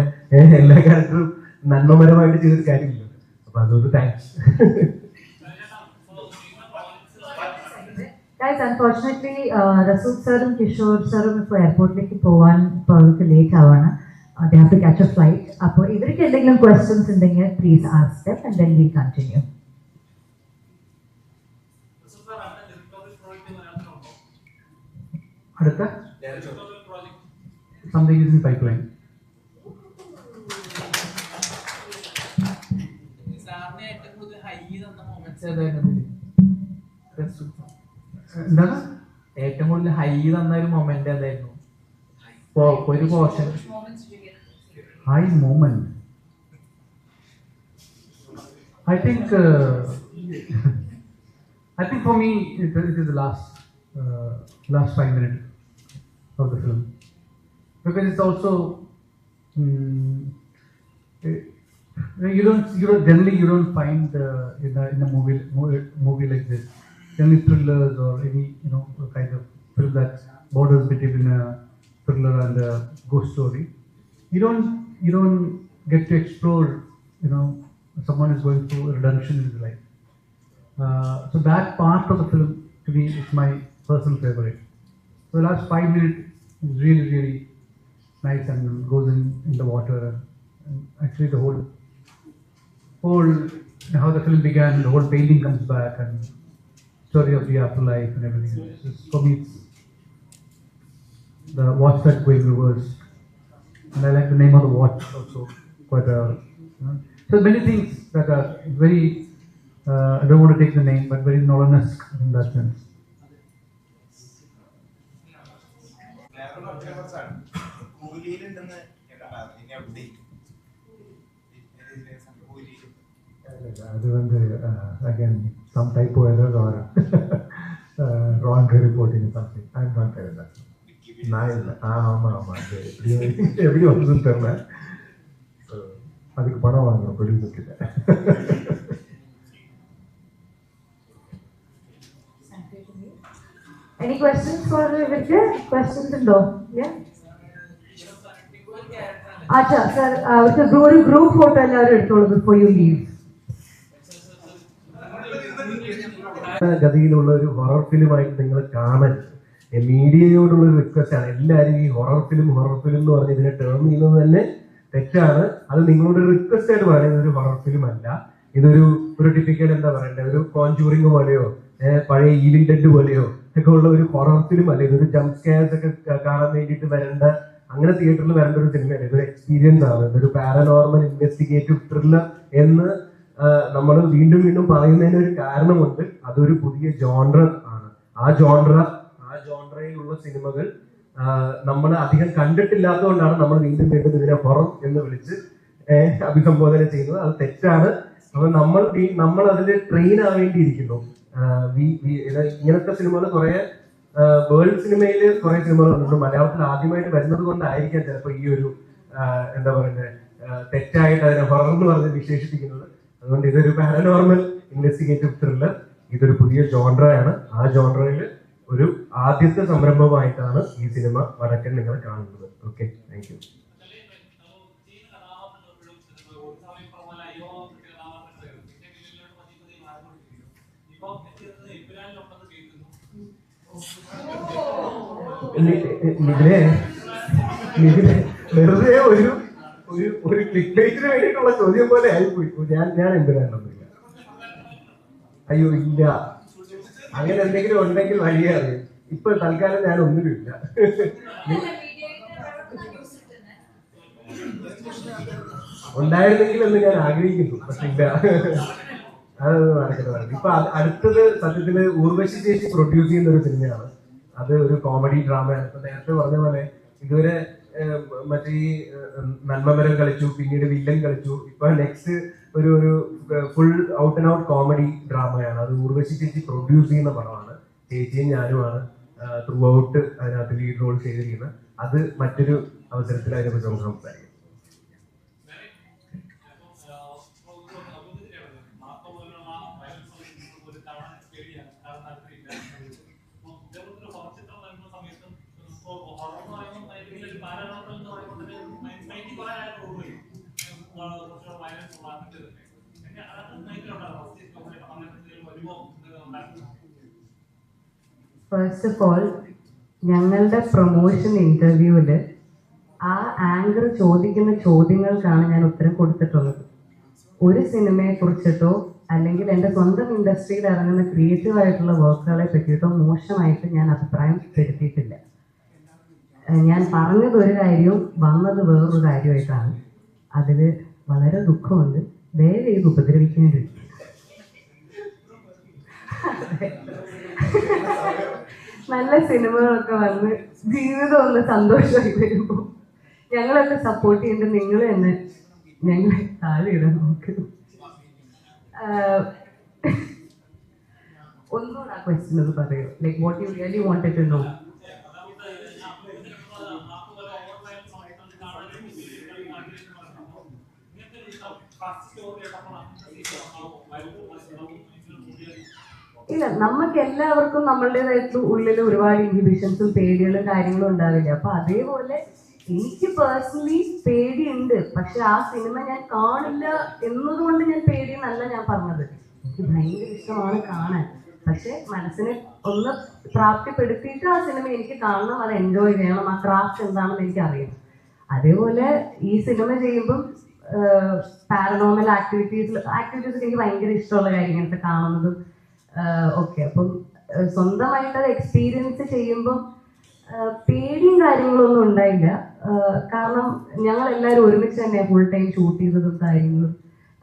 എല്ലാ ക്യാരക്ടറും നന്മപരമായിട്ട് ചെയ്തൊരു കാര്യമില്ല. അപ്പൊ അതൊരു thanks. Guys, unfortunately, Rasul sir and Kishore sir ഇപ്പോൾ എയർപോർട്ടിലേക്ക് പോവാൻ ഇപ്പോൾ അവർക്ക് late ആവാണ്. They have to catch a flight. അപ്പോൾ ഇവർക്ക് എന്തെങ്കിലും questions ഉണ്ടെങ്കിൽ please ask them and then we continue. അടുത്ത something is in pipeline. എന്താണ് ഏറ്റവും കൂടുതൽ ഹൈ തന്ന ഒരു മൊമെന്റ് എന്തായിരുന്നു? ഒരു portion high moment. I think for me it is the last 5 minutes of the film, because it's also you don't generally find in a movie like this, any thrillers or any kind of film that borders between a thriller and a ghost story. You don't get to explore someone is going through redemption in his life. So that part of the film to me is my personal favorite. So the last 5 minutes is really, really nice and goes in the water. And actually the whole how the film began, the whole painting comes back and story of the afterlife and everything. It's just, for me, it's the watch that going reverse. And I like the name of the watch also. Quite a, so many things that are very, I don't want to take the name, but very Nolan-esque in that sense. Again, some typo error or wrong reporting or something. I'm not telling that. எப்படி வந்ததுன்னு தெரியல. அதுக்கு பணம் வாங்கணும் ப்ரொடியூசர் கிட்ட. Any questions for Vijay? Questions undo? Yeah. Acha sir, ഒരു ഗ്രൂപ്പ് ഫോട്ടോ എല്ലാവരും എടുത്തോളൂ before you leave. ഗതിയിലുള്ള ഒരു ഹൊറർ ഫിലിമായിട്ട് നിങ്ങൾ കാണരുത്. മീഡിയയോടുള്ള ഒരു റിക്വസ്റ്റ് ആണ്. എല്ലാവരും ഈ ഹൊറർ ഫിലിം എന്ന് പറഞ്ഞ് ഇതിനെ ടേം ചെയ്യുന്നത് തന്നെ തെറ്റാണ്. അത് നിങ്ങളോട് റിക്വസ്റ്റ് ആയിട്ട് പറയുന്നത് ഒരു ഹൊറർ ഫിലിം അല്ല. ഇതൊരു ടിപ്പിക്കൽ എന്താ പറയണ്ടേ, ഒരു കോൺജൂറിംഗ് പോലെയോ പഴയ ഈവിൽ ഡെഡ് പോലെയോ ഒക്കെ ഉള്ള ഒരു ഹൊറർ ഫിലിം അല്ല. ഇതൊരു ജംപ് സ്കെയർസ് ഒക്കെ കാണാൻ വേണ്ടിയിട്ട് വരേണ്ട, അങ്ങനെ തിയേറ്ററിൽ വരേണ്ട ഒരു സിനിമയല്ല. ഇതൊരു എക്സ്പീരിയൻസ് ആണ്. ഇതൊരു പാരനോർമൽ ഇൻവെസ്റ്റിഗേറ്റീവ് ത്രില്ലർ എന്ന് നമ്മൾ വീണ്ടും വീണ്ടും പറയുന്നതിന് ഒരു കാരണമുണ്ട്. അതൊരു പുതിയ ജോൺറ ആണ്. ആ ജോൺറയിലുള്ള സിനിമകൾ നമ്മൾ അധികം കണ്ടിട്ടില്ലാത്തതുകൊണ്ടാണ് നമ്മൾ വീണ്ടും വീണ്ടും ഇതിനെ ഹൊറർ എന്ന് വിളിച്ച് അഭിസംബോധന ചെയ്യുന്നത്. അത് തെറ്റാണ്. അപ്പൊ നമ്മൾ അതിൽ ട്രെയിൻ ആവേണ്ടിയിരിക്കുന്നു. ഇങ്ങനത്തെ സിനിമകൾ കുറെ വേൾഡ് സിനിമയിൽ കുറെ സിനിമകൾ ഉണ്ട്. മലയാളത്തിൽ ആദ്യമായിട്ട് വരുന്നത് കൊണ്ടായിരിക്കാം ചിലപ്പോൾ ഈ ഒരു എന്താ പറയുന്നത് തെറ്റായിട്ട് അതിനെ ഹൊറർ എന്ന് പറഞ്ഞ് വിശേഷിപ്പിക്കുന്നത്. അതുകൊണ്ട് ഇതൊരു പാരനോർമൽ ഇൻവെസ്റ്റിഗേറ്റീവ് ത്രില്ലർ. ഇതൊരു പുതിയ ജോൺറയാണ്. ആ ജോൺറയിൽ ഒരു ആദ്യത്തെ സംരംഭമായിട്ടാണ് ഈ സിനിമ വടക്കൻ നിങ്ങൾ കാണുന്നത്. Okay, thank you. വെറുതെ ഒരു ക്ലിക്ക് ബേസിന് വേണ്ടിയിട്ടുള്ള ചോദ്യം പോലെ ആയിപ്പോയി. ഞാൻ എന്തിനാണെന്നില്ല. അയ്യോ ഇല്ല, അങ്ങനെ എന്തെങ്കിലും ഉണ്ടെങ്കിൽ വലിയ അറിയും. ഇപ്പൊ തൽക്കാലം ഞാൻ ഒന്നിലുമില്ല. ഉണ്ടായിരുന്നെങ്കിൽ എന്ന് ഞാൻ ആഗ്രഹിക്കുന്നു, പക്ഷെ ഇല്ല, അതൊന്നും നടക്കുന്നത്. ഇപ്പൊ അടുത്തത് സത്യത്തില് ഊർവശി ചേച്ചി പ്രൊഡ്യൂസ് ചെയ്യുന്ന ഒരു സിനിമയാണ്. അത് ഒരു കോമഡി ഡ്രാമയാണ്. ഇപ്പൊ നേരത്തെ പറഞ്ഞ പോലെ ഇതുവരെ മറ്റേ ഈ നന്മമരം കളിച്ചു, പിന്നീട് വില്ലൻ കളിച്ചു. ഇപ്പൊ നെക്സ്റ്റ് ഒരു full out and out comedy ഡ്രാമയാണ്. അത് ഊർവശി ചേച്ചി പ്രൊഡ്യൂസ് ചെയ്യുന്ന പടമാണ്. ചേച്ചിയും ഞാനുമാണ് ത്രൂ ഔട്ട് അതിനകത്ത് ലീഡ് റോൾ ചെയ്തിരിക്കുന്നത്. അത് മറ്റൊരു അവസരത്തിൽ അതിനെക്കുറിച്ച് നമുക്ക് സംസാരിക്കാം. ഫസ്റ്റ് ഓഫ് ഓൾ, ഞങ്ങളുടെ പ്രൊമോഷൻ ഇന്റർവ്യൂവില് ആ ആങ്കർ ചോദിക്കുന്ന ചോദ്യങ്ങൾക്കാണ് ഞാൻ ഉത്തരം കൊടുത്തിട്ടുള്ളത്. ഒരു സിനിമയെ കുറിച്ചിട്ടോ അല്ലെങ്കിൽ എൻ്റെ സ്വന്തം ഇൻഡസ്ട്രിയിൽ ഇറങ്ങുന്ന ക്രിയേറ്റീവ് ആയിട്ടുള്ള വർക്കുകളെ പറ്റിയിട്ടോ മോശമായിട്ട് ഞാൻ അഭിപ്രായം പെടുത്തിയിട്ടില്ല. ഞാൻ പറഞ്ഞത് ഒരു കാര്യവും വന്നത് വേറൊരു കാര്യമായിട്ടാണ്. അതിൽ വളരെ ദുഃഖമുണ്ട്. ദയവ് ചെയ്ത് ഉപദ്രവിക്കേണ്ടി. നല്ല സിനിമകളൊക്കെ വന്ന് ജീവിതം ഒന്ന് സന്തോഷമായി വരുമ്പോൾ ഞങ്ങളൊക്കെ സപ്പോർട്ട് ചെയ്യേണ്ടത് നിങ്ങൾ തന്നെ ഞങ്ങളെ താഴെ ഇടാൻ നോക്കുന്നു. ഒന്നുകൂടെ ആ ക്വസ്റ്റ്യൻ ഒന്ന് പറയൂ. Like what you really wanted to know. ഇല്ല, നമുക്ക് എല്ലാവർക്കും നമ്മളുടേതായിട്ട് ഉള്ളിൽ ഒരുപാട് ഇൻഹിബിഷൻസും പേടികളും കാര്യങ്ങളും ഉണ്ടാവില്ല. അപ്പൊ അതേപോലെ എനിക്ക് പേഴ്സണലി പേടിയുണ്ട്, പക്ഷെ ആ സിനിമ ഞാൻ കാണില്ല എന്നതുകൊണ്ട് ഞാൻ പേടിയെന്നല്ല ഞാൻ പറഞ്ഞത്. എനിക്ക് ഭയങ്കര ഇഷ്ടമാണ് കാണാൻ, പക്ഷെ മനസ്സിനെ ഒന്ന് പ്രാപ്തിപ്പെടുത്തിയിട്ട് ആ സിനിമ എനിക്ക് കാണണം, അത് എൻജോയ് ചെയ്യണം, ആ ക്രാഫ്റ്റ് എന്താണെന്ന് എനിക്ക് അറിയണം. അതേപോലെ ഈ സിനിമ ചെയ്യുമ്പം പാരനോർമൽ ആക്ടിവിറ്റീസ് എനിക്ക് ഭയങ്കര ഇഷ്ടമുള്ള കാര്യം ഇങ്ങനത്തെ കാണുന്നതും ഓക്കെ. അപ്പം സ്വന്തമായിട്ട് അത് എക്സ്പീരിയൻസ് ചെയ്യുമ്പം പേടിയും കാര്യങ്ങളൊന്നും ഉണ്ടായില്ല. കാരണം ഞങ്ങൾ എല്ലാവരും ഒരുമിച്ച് തന്നെ ഫുൾ ടൈം ഷൂട്ട് ചെയ്തതും കാര്യങ്ങളും.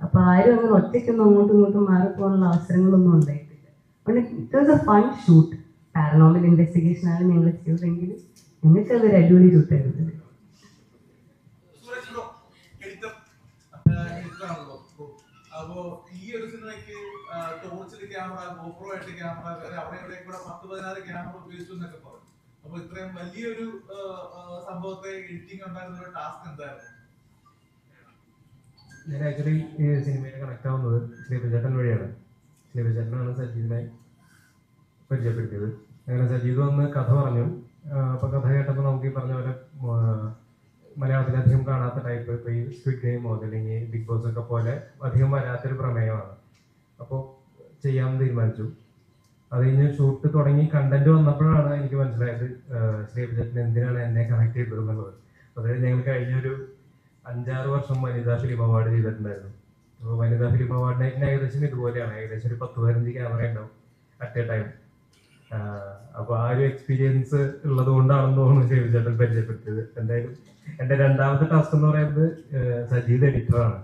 അപ്പൊ ആരും അങ്ങനെ ഒറ്റയ്ക്കൊന്നും അങ്ങോട്ടും ഇങ്ങോട്ടും മാറിപ്പോകാനുള്ള അവസരങ്ങളൊന്നും ഉണ്ടായിട്ടില്ല. പിന്നെ it was A fun shoot. Paranormal investigation ആണ് ഞങ്ങൾ ചെയ്തതെങ്കിൽ ഞങ്ങൾക്ക് അതൊരു അടിപൊളി ഷൂട്ടായിരുന്നു. അപ്പോ ഈ ഒരു സിനിമയ്ക്ക് ടോർച്ചിൽ ക്യാമറ, ഗോപ്രോ ആയിട്ട് ക്യാമറ, അവിടെ ഇവിടെ കൂടെ 10-16 ക്യാമറ ഉപയോഗിച്ചു എന്നൊക്കെ പറഞ്ഞു. അപ്പൊ ഇത്രയും വലിയൊരു സംഭവത്തെ എഡിറ്റിംഗ് ഉണ്ടായിരുന്ന ഒരു ടാസ്ക് എന്തായിരുന്നു? ഞാൻ ആക്ച്വലി ഈ സിനിമയിൽ കണക്ട് ആവുന്നത് ശ്രീപചേട്ടൻ വഴിയാണ്. ശ്രീപചേട്ടനാണ് സജീദിനെ പരിചയപ്പെടുത്തിയത്. അങ്ങനെ സജീദ് വന്ന് കഥ പറഞ്ഞു. അപ്പൊ കഥ കേട്ടപ്പോൾ നമുക്ക് ഈ പറഞ്ഞ പോലെ മലയാളത്തിൽ അധികം കാണാത്ത ടൈപ്പ്, ഇപ്പോൾ ഈ സ്ക്വിഡ് ഗെയിമോ അല്ലെങ്കിൽ ബിഗ് ബോസ് ഒക്കെ പോലെ അധികം വരാത്തൊരു പ്രമേയമാണ്. അപ്പോൾ ചെയ്യാമെന്ന് തീരുമാനിച്ചു. അത് കഴിഞ്ഞ് ഷൂട്ട് തുടങ്ങി കണ്ടന്റ് വന്നപ്പോഴാണ് എനിക്ക് മനസ്സിലായത് ശ്രീപചേട്ടൻ എന്തിനാണ് എന്നെ കണക്ട് ചെയ്തിരുന്നത്. അതായത് ഞങ്ങൾ കഴിഞ്ഞൊരു 5-6 വർഷം വനിതാ ഫിലിം അവാർഡ് ചെയ്തിട്ടുണ്ടായിരുന്നു. അപ്പോൾ വനിതാ ഫിലിം അവാർഡ് നൈറ്റിന് ഏകദേശം ഇതുപോലെയാണ്. ഏകദേശം ഒരു 10-15 ക്യാമറ ഉണ്ടാവും അറ്റ് എ ടൈം. അപ്പോൾ ആ ഒരു എക്സ്പീരിയൻസ് ഉള്ളത് കൊണ്ടാണെന്ന് തോന്നുന്നു ശ്രീപചേട്ടൻ പരിചയപ്പെടുത്തിയത്. എന്തായാലും എൻ്റെ രണ്ടാമത്തെ ടാസ്ക് എന്ന് പറയുന്നത് സജീദ് എഡിറ്ററാണ്.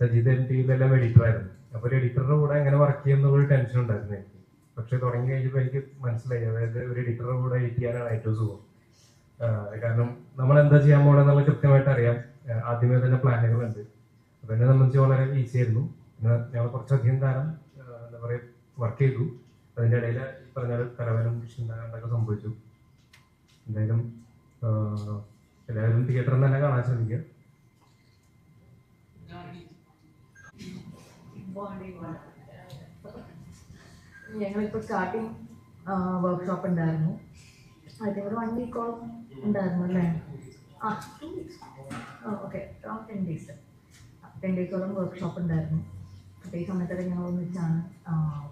സജീദ് ടീമിലെല്ലാം എഡിറ്ററായിരുന്നു. അപ്പോൾ ഒരു എഡിറ്ററുടെ കൂടെ എങ്ങനെ വർക്ക് ചെയ്യുന്നൊരു ടെൻഷൻ ഉണ്ടായിരുന്നു എനിക്ക്. പക്ഷെ തുടങ്ങി കഴിഞ്ഞപ്പോൾ എനിക്ക് മനസ്സിലായി, അതായത് ഒരു എഡിറ്ററുടെ കൂടെ എഡിറ്റ് ചെയ്യാനാണ് ഏറ്റവും സുഖം. കാരണം നമ്മൾ എന്താ ചെയ്യാൻ പോകണമെന്നുള്ള കൃത്യമായിട്ട് അറിയാം. ആദ്യമേ തന്നെ പ്ലാനുകളുണ്ട്. അപ്പം എന്നെ സംബന്ധിച്ച് വളരെ ഈസി ആയിരുന്നു. പിന്നെ ഞങ്ങൾ കുറച്ചധികം കാലം എന്താ പറയുക വർക്ക് ചെയ്തു. അതിൻ്റെ ഇടയിൽ പറഞ്ഞാൽ കലവനും ചിന്താണ്ടൊക്കെ സംഭവിച്ചു. എന്തായാലും എല്ലാവരും തിയേറ്ററിൽ തന്നെ കാണാൻ ശ്രമിക്കുക. ഞങ്ങളിപ്പോൾ സ്റ്റാർട്ടിങ് വർക്ക്ഷോപ്പ് ഉണ്ടായിരുന്നു. അതിന് ഒരു 1 വീക്കോളം ഉണ്ടായിരുന്നു അല്ലേ? 2 weeks. Okay, 10 days. 10 days workshop ഉണ്ടായിരുന്നു. അപ്പോൾ ഈ സമയത്തൊക്കെ ഞങ്ങൾ ഒന്നിച്ചാണ്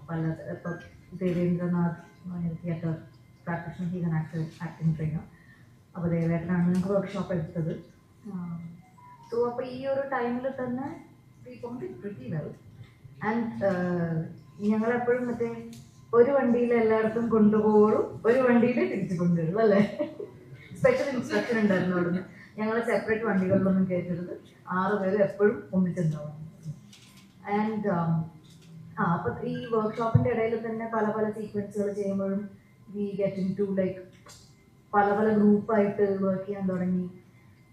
പല ഇപ്പോൾ Debendranath theatre practitioner, he's an acting trainer. അപ്പോൾ ദേവേട്ടനാണ് ഞങ്ങൾക്ക് വർക്ക്ഷോപ്പ് എടുത്തത്. സോ അപ്പോൾ ഈ ഒരു ടൈമിൽ തന്നെ we found it pretty well. And ഞങ്ങളെപ്പോഴും മറ്റേ ഒരു വണ്ടിയിൽ എല്ലായിടത്തും കൊണ്ടുപോകും, ഒരു വണ്ടിയിൽ തിരിച്ചു കൊണ്ടുവരും അല്ലേ? സ്പെഷ്യൽ ഇൻസ്ട്രക്ഷൻ ഉണ്ടായിരുന്നു അവിടുന്ന്. ഞങ്ങൾ സെപ്പറേറ്റ് വണ്ടികളിലൊന്നും കയറ്റരുത്, 6 പേര് എപ്പോഴും ഒന്നിച്ചുണ്ടാവും. ആൻഡ് അപ്പം ഈ വർക്ക്ഷോപ്പിൻ്റെ ഇടയിൽ തന്നെ പല പല സീക്വൻസുകൾ ചെയ്യുമ്പോഴും we get into like പല പല ഗ്രൂപ്പായിട്ട് വർക്ക് ചെയ്യാൻ തുടങ്ങി.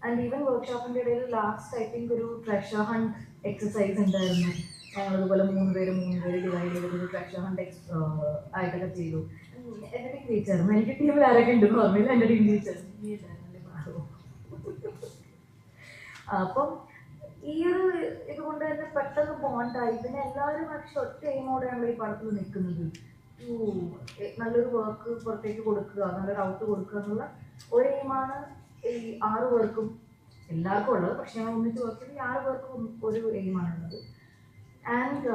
ആൻഡ് ഈവൻ വർക്ക്ഷോപ്പിൻ്റെ ഇടയിൽ ലാസ്റ്റ് ഐ തിങ്ക് ഒരു ട്രഷർ ഹണ്ട് എക്സസൈസ് ഉണ്ടായിരുന്നു. ഞങ്ങളിതുപോലെ 3 പേര് ഡിവൈഡ് ചെയ്തൊരു ട്രഷർ ഹണ്ട് ആയിട്ടൊക്കെ ചെയ്തു. എൻ്റെ ടീം ജയിച്ചായിരുന്നു. എനിക്ക് ടീമിൽ ആരൊക്കെ ഉണ്ടെന്ന് പറഞ്ഞില്ല, എൻ്റെ ടീം ജയിച്ചായിരുന്നു. അപ്പം ഈ ഒരു ഇതുകൊണ്ട് തന്നെ പെട്ടെന്ന് ബോണ്ടായി. പിന്നെ എല്ലാവരും പക്ഷെ ഒറ്റ എയിമോടെയാണ് ഈ പടത്തിൽ നിൽക്കുന്നത്. നല്ലൊരു വർക്ക് പുറത്തേക്ക് കൊടുക്കുക, നല്ലൊരു ഔട്ട് കൊടുക്കുക എന്നുള്ള ഒരു എയിമാണ് ഈ 6 പേർക്കും എല്ലാവർക്കും ഉള്ളത്. പക്ഷെ ഞങ്ങൾ ഒന്നിച്ച് വർക്ക് ചെയ്ത് 6 പേർക്കും ഒരു എയിമാണുള്ളത്. ആൻഡ്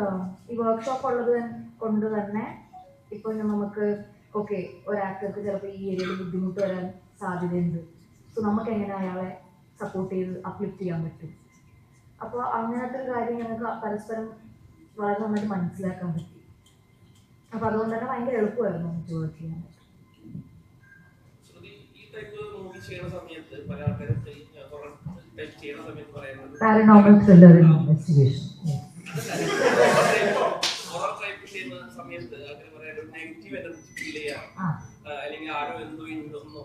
ഈ വർക്ക്ഷോപ്പ് ഉള്ളത് കൊണ്ട് തന്നെ ഇപ്പോൾ നമുക്ക് ഓക്കെ ഒരു ആക്ടർക്ക് ചിലപ്പോൾ ഈ ഏരിയയിൽ ബുദ്ധിമുട്ട് വരാൻ സാധ്യതയുണ്ട്. സോ നമുക്ക് എങ്ങനെ അയാളെ സപ്പോർട്ട് ചെയ്ത് അപ്ലിഫ്റ്റ് ചെയ്യാൻ പറ്റും. അപ്പോൾ അങ്ങനത്തെ ഒരു കാര്യം ഞങ്ങൾക്ക് പരസ്പരം വളരെ നന്നായിട്ട് മനസ്സിലാക്കാൻ പറ്റി. അപ്പോൾ അതുകൊണ്ട് തന്നെ ഭയങ്കര എളുപ്പമായിരുന്നു നമുക്ക് വർക്ക് ചെയ്യാൻ. പാരനോർമൽ ത്രില്ലർ ഇൻവെസ്റ്റിഗേഷൻ അല്ലെങ്കിൽ ആരോ എന്തോ ഉണ്ടോന്നോ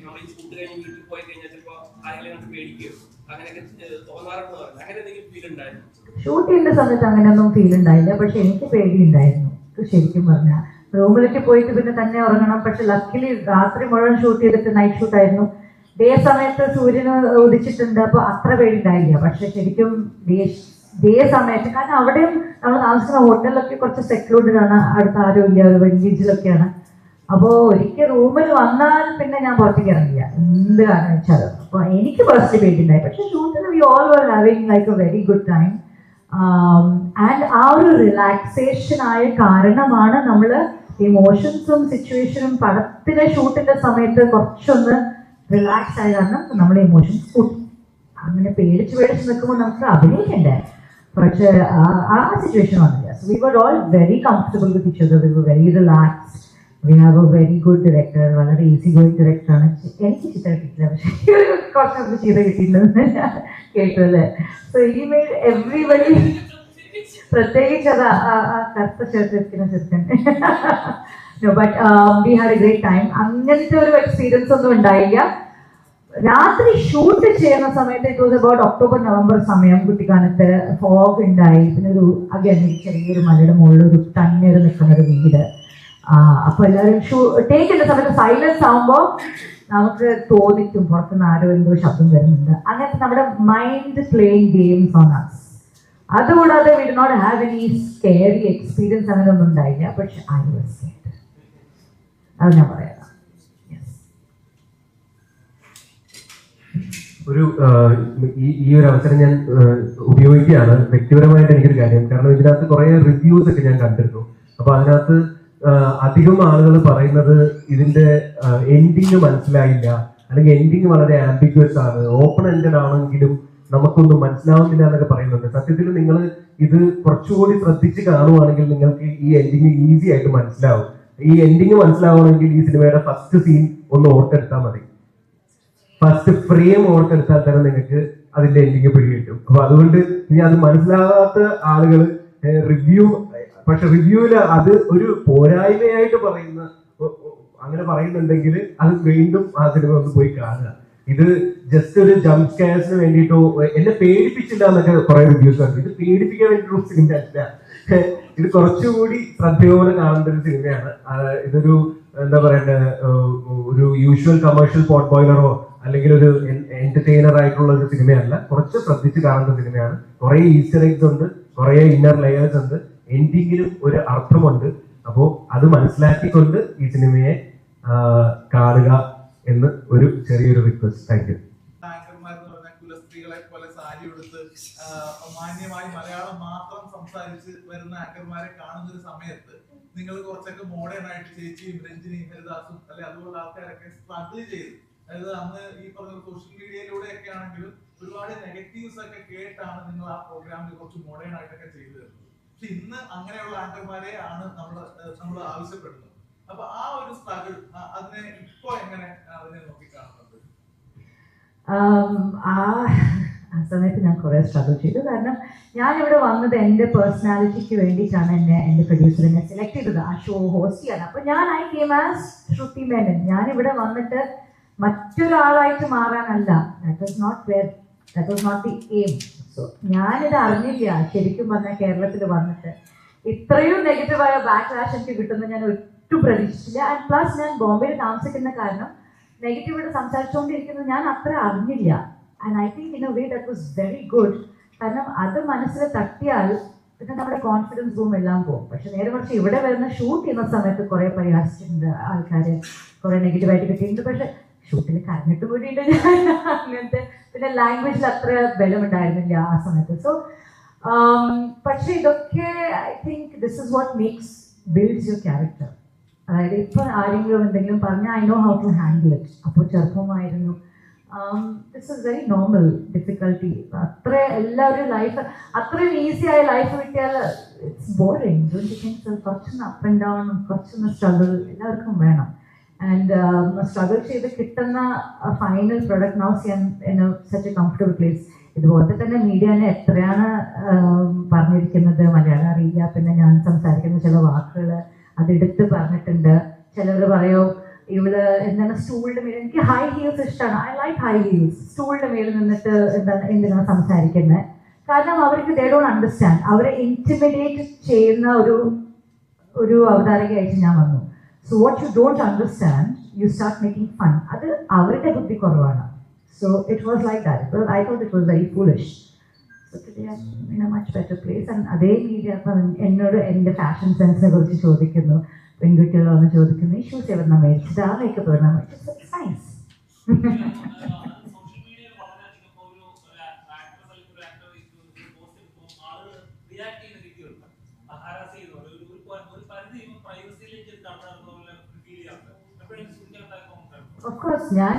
നമ്മൾ ഈ ഫുഡ് കഴിഞ്ഞ് വീട്ടിൽ പോയി കഴിഞ്ഞാൽ ചിലപ്പോ ആരെങ്കിലും പേടിക്കുകയോ അങ്ങനെയൊക്കെ തോന്നാറുണ്ട്. അങ്ങനെ എന്തെങ്കിലും ഫീൽ ഉണ്ടായിരുന്നു? ഷൂട്ട് ചെയ്യുന്ന സമയത്ത് അങ്ങനെയൊന്നും ഫീൽ ഉണ്ടായില്ല. പക്ഷെ എനിക്ക് പേടിയുണ്ടായിരുന്നു ശരിക്കും പറഞ്ഞാൽ. റൂമിലേക്ക് പോയിട്ട് പിന്നെ തന്നെ ഉറങ്ങണം. പക്ഷെ ലക്കിലി രാത്രി മുഴുവൻ ഷൂട്ട് ചെയ്തിട്ട് നൈറ്റ് ഷൂട്ടായിരുന്നു. ഡേ സമയത്ത് സൂര്യന് ഉദിച്ചിട്ടുണ്ട്, അപ്പോൾ അത്ര പേടിയുണ്ടായില്ല. പക്ഷെ ശരിക്കും ഡേ സമയത്ത്, കാരണം അവിടെയും നമ്മൾ താമസിക്കുന്ന ഹോട്ടലിലൊക്കെ കുറച്ച് സെക്ലൂഡഡ് ആണ്, അടുത്ത ആരും ഇല്ല, ഒരു വില്ലേജിലൊക്കെയാണ്. അപ്പോൾ ഒരിക്കൽ റൂമിൽ വന്നാൽ പിന്നെ ഞാൻ പുറത്തേക്ക് ഇറങ്ങില്ല, എന്ത് കാരണം വെച്ചാൽ. അപ്പോൾ എനിക്ക് പേഴ്സണലി പേടിയുണ്ടായി, പക്ഷേ ഷൂട്ടിൽ we all were having like a very good time. And ആ ഒരു റിലാക്സേഷൻ ആയ കാരണമാണ് നമ്മൾ ഇമോഷൻസും സിറ്റുവേഷനും പടത്തിലെ ഷൂട്ടിന്റെ സമയത്ത് കുറച്ചൊന്ന് റിലാക്സ് ആയ കാരണം നമ്മുടെ ഇമോഷൻസ് കൂട്ടി. അങ്ങനെ പേടിച്ച് നിൽക്കുമ്പോൾ നമുക്ക് അഭിനയിക്കണ്ടേ, പക്ഷേ ആ സിറ്റുവേഷൻ വന്നില്ല. So we were all very comfortable with each other, we were very relaxed. We have a very good director, വളരെ ഈസി ഗോയിങ് ഡയറക്ടറാണ്. എനിക്ക് ചിത്ര കിട്ടില്ല, പക്ഷേ കുറച്ചൊക്കെ ചിത്ര കിട്ടിയിട്ടുണ്ടെന്ന് ഞാൻ കേട്ടു അല്ലേ. സോ ഹി മെയ്ഡ് എവ്രിബഡി, പ്രത്യേകിച്ച് അത് കറുത്ത ചെറുക്കുന്ന ചെറുക്കൻ. But we had A great time. അങ്ങനത്തെ ഒരു എക്സ്പീരിയൻസ് ഒന്നും ഉണ്ടായില്ല. രാത്രി ഷൂട്ട് ചെയ്യുന്ന സമയത്ത് it was about October November സമയം, കുട്ടിക്കാലത്ത് ഫോഗ് ഉണ്ടായി. പിന്നെ ഒരു അഗൈൻ ചെറിയൊരു മലയുടെ മുകളിൽ ഒരു തണ്ണീർ നിൽക്കുന്ന ഒരു വീട്. അപ്പൊ എല്ലാവരും ടേക്ക് ചെയ്യുന്ന സമയത്ത് സൈലൻസ് ആകുമ്പോൾ നമുക്ക് തോന്നിക്കും പുറത്തുനിന്ന് ആരോ എന്തോ ശബ്ദം വരുന്നുണ്ട്. അങ്ങനത്തെ നമ്മുടെ mind playing games on us. അതുകൂടാതെ we do not have any scary experience അങ്ങനെ ഒന്നും ഉണ്ടായില്ല. പക്ഷെ ഐ വാസ് സ്കേർഡ്, അത് ഞാൻ പറയാം. ഒരു ഈ ഒരു അവസരം ഞാൻ ഉപയോഗിക്കുകയാണ് വ്യക്തിപരമായിട്ട് എനിക്കൊരു കാര്യം. കാരണം ഇതിനകത്ത് കുറെ റിവ്യൂസ് ഒക്കെ ഞാൻ കണ്ടിരുന്നു. അപ്പൊ അതിനകത്ത് അധികം ആളുകൾ പറയുന്നത് ഇതിന്റെ എൻഡിങ് മനസ്സിലായില്ല, അല്ലെങ്കിൽ എൻഡിങ് വളരെ ആംബിഗ്വസ് ആണ്, ഓപ്പൺ എൻഡഡ് ആണെങ്കിലും നമുക്കൊന്നും മനസ്സിലാവുന്നില്ല എന്നൊക്കെ പറയുന്നുണ്ട്. സത്യത്തിൽ നിങ്ങൾ ഇത് കുറച്ചുകൂടി ശ്രദ്ധിച്ച് കാണുവാണെങ്കിൽ നിങ്ങൾക്ക് ഈ എൻഡിങ് ഈസി ആയിട്ട് മനസ്സിലാവും. ഈ എൻഡിങ് മനസ്സിലാവണമെങ്കിൽ ഈ സിനിമയുടെ ഫസ്റ്റ് സീൻ ഒന്ന് ഓർത്തെടുത്താൽ മതി. ഫസ്റ്റ് ഫ്രെയിം ഓർത്തെടുത്താൽ തന്നെ നിങ്ങൾക്ക് അതിന്റെ എൻഡിങ് പിടികിട്ടും. അപ്പൊ അതുകൊണ്ട് ഇനി അത് മനസ്സിലാകാത്ത ആളുകൾ റിവ്യൂ, പക്ഷെ റിവ്യൂവില് അത് ഒരു പോരായ്മയായിട്ട് പറയുന്ന അങ്ങനെ പറയുന്നുണ്ടെങ്കിൽ അത് വീണ്ടും ആ സിനിമ ഒന്ന് പോയി കാണുക. ഇത് ജസ്റ്റ് ഒരു ജംപ് സ്കെയർസിന് വേണ്ടിയിട്ടോ എന്നെ പേടിപ്പിച്ചില്ല എന്നൊക്കെ കുറെ റിവ്യൂസ് കണ്ടു. ഇത് പേടിപ്പിക്കാൻ വേണ്ടിയിട്ടുള്ള സിനിമ അല്ല, ഇത് കുറച്ചുകൂടി ശ്രദ്ധയോടെ കാണേണ്ട ഒരു സിനിമയാണ്. ഇതൊരു എന്താ പറയണ്ടേ, ഒരു യൂഷ്വൽ കമേഴ്ഷ്യൽ പോട്ട് ബോയിലറോ അല്ലെങ്കിൽ ഒരു എന്റർടൈനർ ആയിട്ടുള്ള ഒരു സിനിമയല്ല, കുറച്ച് ശ്രദ്ധിച്ച് കാണേണ്ട സിനിമയാണ്. കുറെ ഈസ്റ്റർ എഗ്സ് ഉണ്ട്, കുറെ ഇന്നർ ലെയേഴ്സ് ഉണ്ട്, എൻഡിങ്ങിലും ഒരു അർത്ഥമുണ്ട്. അപ്പോൾ അത് മനസ്സിലാക്കിക്കൊണ്ട് ഈ സിനിമയെ കാണുക എന്ന് ഒരു ചെറിയൊരു റിക്വസ്റ്റ്. Thank you. ആങ്കർമാരെന്ന് പറഞ്ഞാൽ കുലസ്ത്രീകളെ പോലെ സാരി എടുത്ത് മാന്യമായി മലയാളം മാത്രം സംസാരിച്ച് വരുന്ന ആങ്കർമാരെ കാണുന്ന ഒരു സമയത്ത് നിങ്ങൾ കുറച്ചൊക്കെ മോഡേൺ ആയിട്ട് ചേച്ചിയും രഞ്ജിനിയും ഹരിദാസും അല്ലെ അതുപോലെ ആൾക്കാരൊക്കെ സ്ട്രഗിൾ ചെയ്തു. അതായത് അന്ന് ഈ പറഞ്ഞ സോഷ്യൽ മീഡിയയിലൂടെയൊക്കെ ആണെങ്കിലും ഒരുപാട് നെഗറ്റീവ്സ് ഒക്കെ കേട്ടാണ് നിങ്ങൾ ആ പ്രോഗ്രാമിൽ കുറച്ച് മോഡേൺ ആയിട്ടൊക്കെ ചെയ്തു തരുന്നത്. പക്ഷെ ഇന്ന് അങ്ങനെയുള്ള ആങ്കർമാരെ ആണ് നമ്മൾ ആവശ്യപ്പെടുന്നത്. അപ്പൊ ആ ഒരു സ്ട്രഗിൾ അതിനെ ഇപ്പോ എങ്ങനെ അതിനെ നോക്കിക്കാണുന്നത്? ആ സമയത്ത് ഞാൻ കുറെ സ്ട്രഗിൾ ചെയ്തു. കാരണം ഞാൻ ഇവിടെ വന്നത് എൻ്റെ പേഴ്സണാലിറ്റിക്ക് വേണ്ടിയിട്ടാണ് എൻ്റെ പ്രൊഡ്യൂസർ എന്നെ സെലക്ട് ചെയ്തത് ആ ഷോ ഹോസ്റ്റ് ചെയ്യാൻ. അപ്പൊ ഞാൻ I came as Shruti Menon. ഞാൻ ഇവിടെ വന്നിട്ട് മറ്റൊരാളായിട്ട് മാറാനല്ല. That was not the aim. So ഞാനിത് അറിഞ്ഞില്ല ശരിക്കും പറഞ്ഞാൽ കേരളത്തിൽ വന്നിട്ട് ഇത്രയും നെഗറ്റീവായ ബാക്ക്ലാഷ് എനിക്ക് കിട്ടുന്നത് ഞാൻ ഒട്ടും പ്രതീക്ഷിച്ചില്ല. ആൻഡ് പ്ലസ് ഞാൻ ബോംബെയിൽ താമസിക്കുന്ന കാരണം നെഗറ്റീവായിട്ട് സംസാരിച്ചുകൊണ്ടിരിക്കുന്നത് ഞാൻ അത്ര അറിഞ്ഞില്ല. And I think in a way that was very good. കാരണം അത് മനസ്സിൽ തട്ടിയാൽ പിന്നെ നമ്മുടെ കോൺഫിഡൻസ് റൂം എല്ലാം പോകും. പക്ഷെ നേരെ മറിച്ച് ഇവിടെ വരുന്ന ഷൂട്ട് ചെയ്യുന്ന സമയത്ത് കുറെ പരിഹാസിച്ചിട്ടുണ്ട് ആൾക്കാർ, കുറെ നെഗറ്റീവായിട്ട് കിട്ടിയിട്ടുണ്ട്. പക്ഷെ ഷൂട്ടിൽ കരഞ്ഞിട്ട് കൂടിയുണ്ട് അങ്ങനത്തെ. പിന്നെ ലാംഗ്വേജിൽ അത്ര ബലമുണ്ടായിരുന്നില്ല ആ സമയത്ത്. സോ പക്ഷെ ഇതൊക്കെ I think this is what makes builds your character. അതായത് ഇപ്പൊ ആരെങ്കിലും എന്തെങ്കിലും പറഞ്ഞാൽ I know how to handle it. അപ്പോൾ ചെറുപ്പമായിരുന്നു. This is very normal difficulty. അത്ര എല്ലാവരും ലൈഫ് അത്രയും ഈസി ആയ ലൈഫ് കിട്ടിയാൽ ഇറ്റ്സ് ബോറിംഗ്. കുറച്ചൊന്ന് അപ്പ് ആൻഡ് ഡൗൺ, കുറച്ചൊന്ന് സ്ട്രഗിൾ എല്ലാവർക്കും വേണം. ആൻഡ് സ്ട്രഗിൾ ചെയ്ത് കിട്ടുന്ന final product now see in such a comfortable place. ഇതുപോലത്തെ തന്നെ മീഡിയനെ എത്രയാണ് പറഞ്ഞിരിക്കുന്നത്, മലയാളം അറിയില്ല, പിന്നെ ഞാൻ സംസാരിക്കുന്ന ചില വാക്കുകൾ അതെടുത്ത് പറഞ്ഞിട്ടുണ്ട്. ചിലർ പറയോ ഇവിടെ എന്താണ് സ്റ്റൂളിന്റെ മേലെ, എനിക്ക് ഹൈ ഹീൽസ് ഇഷ്ടമാണ്, ഐ ലൈക്ക് ഹൈ ഹീൽസ്. സ്റ്റൂളിന്റെ മേലെ നിന്നിട്ട് എന്തിനാണ് സംസാരിക്കുന്നത്? കാരണം അവർക്ക് ദേ ഡോണ്ട് അണ്ടർസ്റ്റാൻഡ്. അവരെ ഇന്റിമിഡേറ്റ് ചെയ്യുന്ന ഒരു അവതാരകയായിട്ട് ഞാൻ വന്നു. So what you don't understand you start making fun. അത് അവരുടെ ബുദ്ധി കുറവാണ്. So it was like that. I thought it was very foolish. So today I'm in a much better place. And അതേ മീഡിയ എന്നോട് എൻ്റെ ഫാഷൻ സെൻസിനെ കുറിച്ച് ചോദിക്കുന്നു. പെൺകുട്ടികൾ വന്ന് ചോദിക്കുന്നു ഈ ഷൂസ് എവിടെ നിന്നാണ് മേടിച്ചത്, ആ മേക്കപ്പ് എവിടെ നിന്നാണ് മേടിച്ചത്. സയൻസ്. ഓഫ് കോഴ്സ് ഞാൻ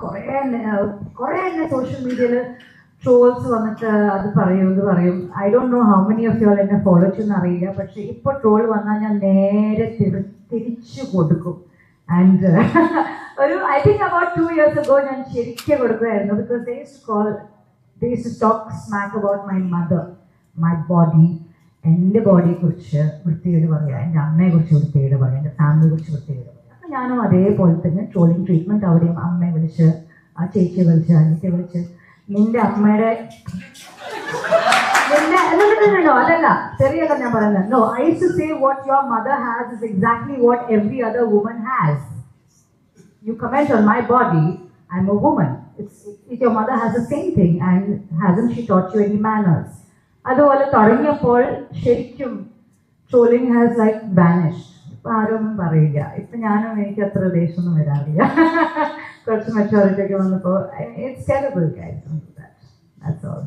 കുറേ എന്നെ സോഷ്യൽ മീഡിയയിൽ ട്രോൾസ് വന്നിട്ട് അത് പറയും ഇത് പറയും. I don't know how many of you all എന്നെ ഫോളോ ചെയ്യുന്ന അറിയില്ല. പക്ഷെ ഇപ്പോൾ ട്രോൾ വന്നാൽ ഞാൻ നേരെ തിരിച്ചു കൊടുക്കും. ആൻഡ് ഒരു I think about 2 years ago ഞാൻ ശരിക്കും കൊടുക്കുമായിരുന്നു. Because they used to talk smack about my mother, my body. എൻ്റെ ബോഡിയെക്കുറിച്ച് വൃത്തികേട് പറയുക, എൻ്റെ അമ്മയെക്കുറിച്ച് വൃത്തികേട് പറയുക, എൻ്റെ ഫാമിലിയെക്കുറിച്ച് വൃത്തികേട് പറയുക. അപ്പം ഞാനും അതേപോലെ തന്നെ ട്രോളിങ് ട്രീറ്റ്മെൻറ്റ് അവിടെയും അമ്മയെ വിളിച്ച്, ആ ചേച്ചിയെ വിളിച്ച്, അനിയത്തെ വിളിച്ച്, നിന്റെ അമ്മയുടെ no, അതല്ല ശരിയല്ല ഞാൻ പറയുന്നത്. No, I used to say what your mother has is exactly what every other woman has. You comment on my body, I'm a woman. If your mother has the same thing, and hasn't she taught you any manners? അതുപോലെ തുടങ്ങിയപ്പോൾ ശരിക്കും ട്രോളിങ് ഹാസ് ലൈക്ക് വാനിഷ്ഡ്. ഇപ്പം ആരൊന്നും പറയില്ല. ഇപ്പം ഞാനും എനിക്ക് അത്ര ദേഷ്യമൊന്നും വരാറില്ല. കുറച്ച് മെച്ചോറിറ്റി ഒക്കെ വന്നപ്പോൾ it's terrible guys. That's all.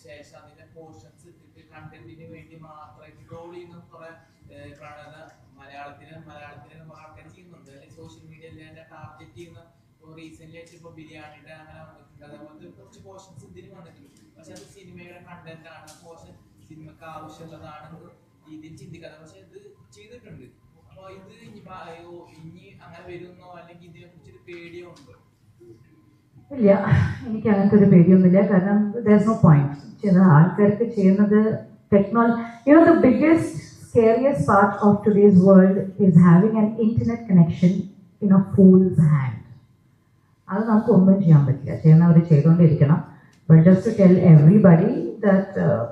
ശേഷം അതിന്റെ പോർഷൻസ് ഇട്ടിട്ട് കണ്ടന്റിന് വേണ്ടി മാത്രമായിട്ട് ട്രോൾ ചെയ്യുന്ന കുറെ മലയാളത്തിന് മാർക്കറ്റ് ചെയ്യുന്നുണ്ട്. അല്ലെങ്കിൽ സോഷ്യൽ മീഡിയയിൽ ടാർഗറ്റ് ചെയ്യുന്ന റീസെന്റ് ആയിട്ട് ഇപ്പൊ ബിരിയാണിയുടെ അങ്ങനെ വന്നിട്ടുണ്ട്. അതേപോലത്തെ കുറച്ച് പോർഷൻസ് ഇതിന് വന്നിട്ടുണ്ട്. പക്ഷെ അത് സിനിമയുടെ കണ്ടന്റ് ആണ്, പോർഷൻ സിനിമക്ക് ആവശ്യമുള്ളതാണെന്ന് രീതിയിൽ ചിന്തിക്കാതെ പക്ഷെ ഇത് ചെയ്തിട്ടുണ്ട്. അപ്പൊ ഇത് ഇനി അങ്ങനെ വരുന്നോ അല്ലെങ്കിൽ ഇതിനെ കുറിച്ചൊരു പേടിയോ ഉണ്ടോ? ഇല്ല, എനിക്ക് അങ്ങനത്തെ ഒരു പേടിയൊന്നുമില്ല. കാരണം there's no point. ചില ആൾക്കാർക്ക് ചെയ്യുന്നത് technology. The biggest scariest part of today's world is having an internet connection in a fool's hand. അത് നമുക്ക് ഒന്നും ചെയ്യാൻ പറ്റില്ല. ചെയ്യുന്നവർ ചെയ്തുകൊണ്ടിരിക്കണം. But just to tell everybody that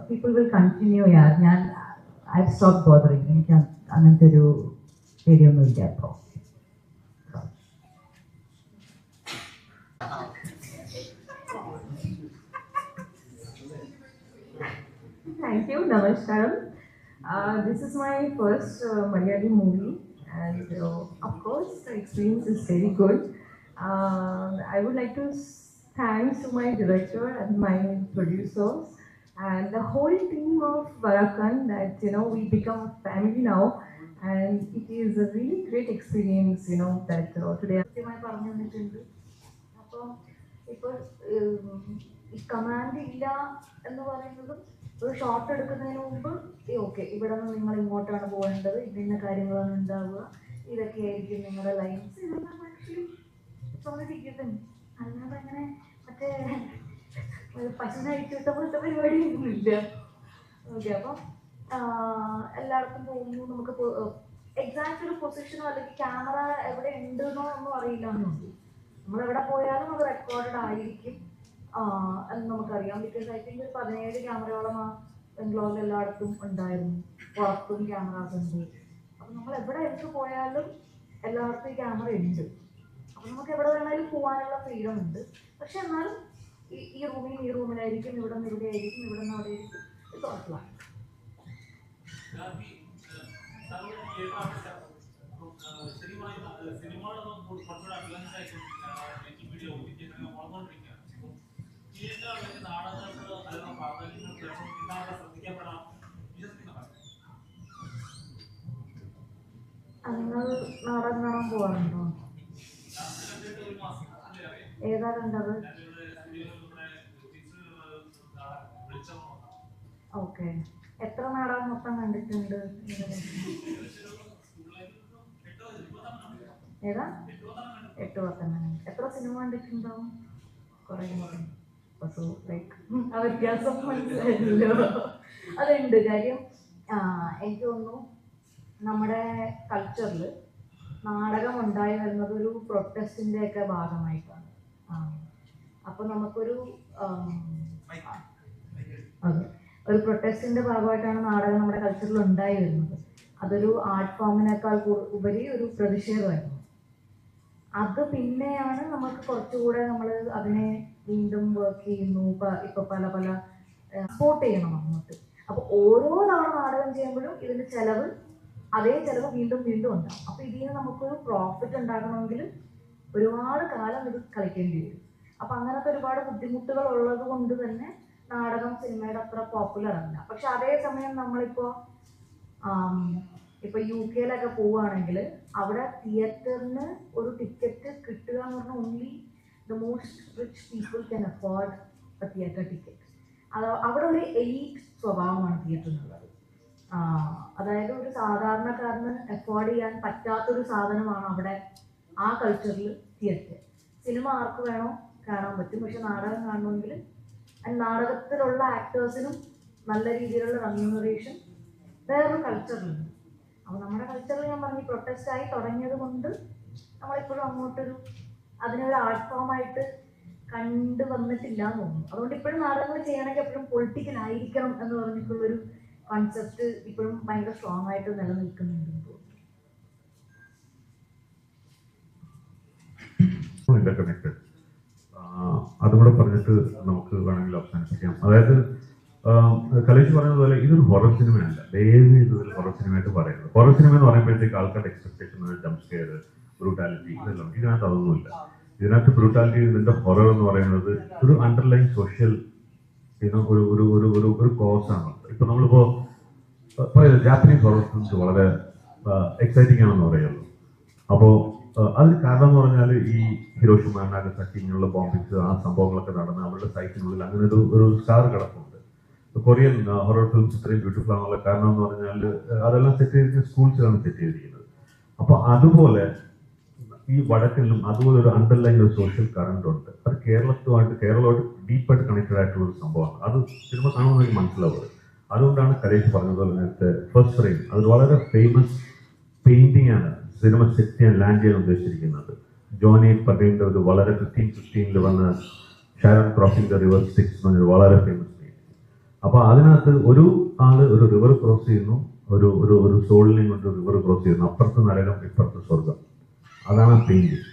people will continue. I've stopped bothering. എനിക്ക് അങ്ങനത്തെ ഒരു പേടിയൊന്നുമില്ല ഇപ്പോൾ. Thank you, Namaskaram. This is my first Malayali movie, and of course the experience is very good. I would like to thanks to my director and my producers and the whole team of Varakan that we become a family now, and it is a really great experience that today. ഇപ്പോൾ ഈ കമാൻഡ് ഇല്ല എന്ന് പറയുന്നതും ഒരു ഷോട്ട് എടുക്കുന്നതിന് മുമ്പ് ഓക്കെ ഇവിടെ നിന്ന് നിങ്ങൾ ഇങ്ങോട്ടാണ് പോകേണ്ടത്, ഇന്ന കാര്യങ്ങളാണ് ഉണ്ടാവുക, ഇതൊക്കെ ആയിരിക്കും നിങ്ങളുടെ ലൈൻസ്, ഇതെല്ലാം ആക്ച്വലി തോന്നിരിക്കുന്നത്. അല്ലാതെ അങ്ങനെ മറ്റേ പശുവിനെ അഴിച്ചുവിട്ട പോലത്തെ പരിപാടിയൊന്നുമില്ല. ഓക്കെ, അപ്പം എല്ലായിടത്തും പോകുമ്പോൾ നമുക്ക് എക്സാക്ട് ഒരു പൊസിഷനോ അല്ലെങ്കിൽ ക്യാമറ എവിടെ ഉണ്ടെന്നോ ഒന്നും അറിയില്ല എന്നുള്ളൂ. നമ്മളെവിടെ പോയാലും അത് റെക്കോർഡഡ് ആയിരിക്കും എന്ന് നമുക്കറിയാം. ബിക്കോസ് ഐ തിങ്ക് 17 ക്യാമറയോളം ബംഗ്ലൂരിൽ എല്ലായിടത്തും ഉണ്ടായിരുന്നു. പുറത്തും ക്യാമറാസ് ഉണ്ട്. അപ്പം നമ്മൾ എവിടെ എടുത്ത് പോയാലും എല്ലായിടത്തും ഈ ക്യാമറ ഉണ്ട്. അപ്പം നമുക്ക് എവിടെ വേണമെങ്കിലും പോകാനുള്ള ഫ്രീഡം ഉണ്ട്. പക്ഷെ എന്നാലും ഈ റൂമിലായിരിക്കും, ഇവിടെ നിന്ന് ഇവിടെ ആയിരിക്കും, ഇവിടെ നിന്ന് അവിടെ ആയിരിക്കും. ഇത് ഉറപ്പില്ല. നിങ്ങൾ നാടകം കാണാൻ പോകാറുണ്ടോ? ഏതാ കണ്ടത്? ഓക്കെ, എത്ര നാടകം മൊത്തം കണ്ടിട്ടുണ്ട്? ഏതാ? 8-10. എത്ര സിനിമ കണ്ടിട്ടുണ്ടാവും? കുറേ ആ വ്യത്യാസം മനസ്സിലായില്ലോ. അതുണ്ട്. കാര്യം എനിക്ക് തോന്നുന്നു നമ്മുടെ കൾച്ചറിൽ നാടകം ഉണ്ടായി വരുന്നത് ഒരു പ്രൊട്ടസ്റ്റിൻ്റെ ഒക്കെ ഭാഗമായിട്ടാണ്. അപ്പോൾ നമുക്കൊരു അതെ, ഒരു പ്രൊട്ടസ്റ്റിൻ്റെ ഭാഗമായിട്ടാണ് നാടകം നമ്മുടെ കൾച്ചറിൽ ഉണ്ടായി വരുന്നത്. അതൊരു ആർട്ട് ഫോമിനേക്കാൾ ഉപരി ഒരു പ്രതിഷേധമായിരുന്നു. അത് പിന്നെയാണ് നമുക്ക് കുറച്ചുകൂടെ നമ്മൾ അതിനെ വീണ്ടും വർക്ക് ചെയ്യുന്നു. ഇപ്പൊ പല പല സപ്പോർട്ട് ചെയ്യണം അങ്ങോട്ട്. അപ്പോൾ ഓരോ തവണ നാടകം ചെയ്യുമ്പോഴും ഇതിന്റെ ചെലവ്, അതേ ചെലവ് വീണ്ടും വീണ്ടും ഉണ്ടാകും. അപ്പോൾ ഇതിൽ നിന്ന് നമുക്കൊരു പ്രോഫിറ്റ് ഉണ്ടാകണമെങ്കിൽ ഒരുപാട് കാലം ഇത് കളിക്കേണ്ടി വരും. അപ്പം അങ്ങനത്തെ ഒരുപാട് ബുദ്ധിമുട്ടുകൾ ഉള്ളത് കൊണ്ട് തന്നെ നാടകം സിനിമയുടെ അത്ര പോപ്പുലർ അല്ല. പക്ഷെ അതേസമയം നമ്മളിപ്പോൾ ഇപ്പോൾ UK പോവുകയാണെങ്കിൽ അവിടെ തിയേറ്ററിന് ഒരു ടിക്കറ്റ് കിട്ടുക എന്ന് പറഞ്ഞാൽ only the most rich people can afford A theatre ticket. അവിടെ ഒരു എലീറ്റ് സ്വഭാവമാണ് തിയേറ്ററിനുള്ളത്. അതായത് ഒരു സാധാരണക്കാരന് അഫോർഡ് ചെയ്യാൻ പറ്റാത്തൊരു സാധനമാണ് അവിടെ ആ കൾച്ചറിൽ തിയേറ്റർ. സിനിമ ആർക്ക് വേണോ കാണാൻ പറ്റും, പക്ഷെ നാടകം കാണണമെങ്കിൽ നാടകത്തിലുള്ള ആക്ടേഴ്സിനും നല്ല രീതിയിലുള്ള റെമ്യൂണറേഷൻ വേറൊരു കൾച്ചറിലുണ്ട്. അപ്പോൾ നമ്മുടെ കൾച്ചറിൽ ഞാൻ പറഞ്ഞ് പ്രൊട്ടസ്റ്റായി തുടങ്ങിയത് കൊണ്ട് നമ്മളിപ്പോഴും അങ്ങോട്ടൊരു അതിനൊരു ആർട്ട് ഫോമായിട്ട് കണ്ടു വന്നിട്ടില്ല എന്ന് തോന്നുന്നു. അതുകൊണ്ട് ഇപ്പോഴും നാടകങ്ങൾ ചെയ്യണമെങ്കിൽ എപ്പോഴും പൊളിറ്റിക്കൽ ആയിരിക്കണം എന്ന് പറഞ്ഞിട്ടുള്ളൊരു കോൺസെപ്റ്റ് ഇപ്പോഴും ഭയങ്കര സ്ട്രോങ് ആയിട്ട് നിലനിൽക്കുന്നുണ്ടെന്ന് തോന്നുന്നു. ഇന്റർകണക്റ്റഡ് അതുകൂടെ പറഞ്ഞിട്ട് നമുക്ക് വേണമെങ്കിൽ അവസാനിപ്പിക്കാം. അതായത് കലേഷ് പറഞ്ഞതുപോലെ ഇതൊരു ഹൊറർ സിനിമയല്ല, ദയവ് ഇതിൽ ഹൊറർ സിനിമയായിട്ട് പറയുന്നത്. ഹൊറർ സിനിമ എന്ന് പറയുമ്പോഴത്തേക്ക് ആൾക്കാരുടെ എക്സ്പെക്ടേഷൻ ജംപ് സ്കെയർ, ബ്രൂട്ടാലിറ്റി ഇതെല്ലാം. ഇതിനകത്ത് അതൊന്നുമില്ല. ഇതിനകത്ത് ബ്രൂട്ടാലിറ്റി, ഇതിന്റെ ഹൊറർ എന്ന് പറയുന്നത് ഒരു അണ്ടർലൈൻ സോഷ്യൽ ഒരു ഒരു ഒരു ഒരു ഒരു കോസ് ആണ്. ഇപ്പൊ നമ്മളിപ്പോ ജാപ്പനീസ് ഹൊറർ ഫിലിംസ് വളരെ എക്സൈറ്റിംഗ് ആണെന്ന് പറയുള്ളൂ. അപ്പോൾ അതിന് കാരണം എന്ന് പറഞ്ഞാൽ ഈ ഹിരോഷിമ, നാഗസാക്കി ഇങ്ങനെയുള്ള ബോംബിങ്സ്, ആ സംഭവങ്ങളൊക്കെ നടന്ന് അവരുടെ സൈറ്റിനുള്ളിൽ അങ്ങനെ ഒരു സ്റ്റാർ കിടപ്പുണ്ട്. കൊറിയൻ ഹൊറർ ഫിലിംസ് ഇത്രയും ബ്യൂട്ടിഫുൾ ആണുള്ള കാരണം എന്ന് പറഞ്ഞാൽ അതെല്ലാം സെറ്റ് ചെയ്തിരിക്കുന്ന സ്കൂൾസിലാണ് സെറ്റ് ചെയ്തിരിക്കുന്നത്. അപ്പൊ അതുപോലെ ഈ വടക്കിലും അതുപോലെ ഒരു അണ്ടർലൈൻ ഒരു സോഷ്യൽ കറണ്ട് ഉണ്ട്. അത് കേരളമായിട്ട് ഡീപ്പായിട്ട് കണക്റ്റഡ് ആയിട്ടുള്ള ഒരു സംഭവമാണ്. അത് സിനിമ കാണുന്നതിന് മനസ്സിലാവുന്നത്. അതുകൊണ്ടാണ് കലേഷ് പറഞ്ഞതുപോലെ നേരത്തെ ഫസ്റ്റ് ഫ്രെയിം അത് വളരെ ഫേമസ് പെയിന്റിംഗ് ആണ് സിനിമ സെറ്റ് ചെയ്യാൻ ലാൻഡ് ചെയ്യാൻ ഉദ്ദേശിച്ചിരിക്കുന്നത്. ജോണി പട്ടേലിന്റെ ഒരു വളരെ 1515 വന്ന Sharon crossing the river sticks എന്ന് പറഞ്ഞൊരു വളരെ ഫേമസ് പെയിന്റിംഗ്. അപ്പൊ അതിനകത്ത് ഒരു ആള് ഒരു റിവർ ക്രോസ് ചെയ്യുന്നു, ഒരു ഒരു ഒരു സോളിനെയും കൊണ്ട് റിവർ ക്രോസ് ചെയ്യുന്നു. അപ്പുറത്ത് നരകം, ഇപ്പുറത്ത് സ്വർഗം. അതാണ് ആ പെയിന്റിംഗ്.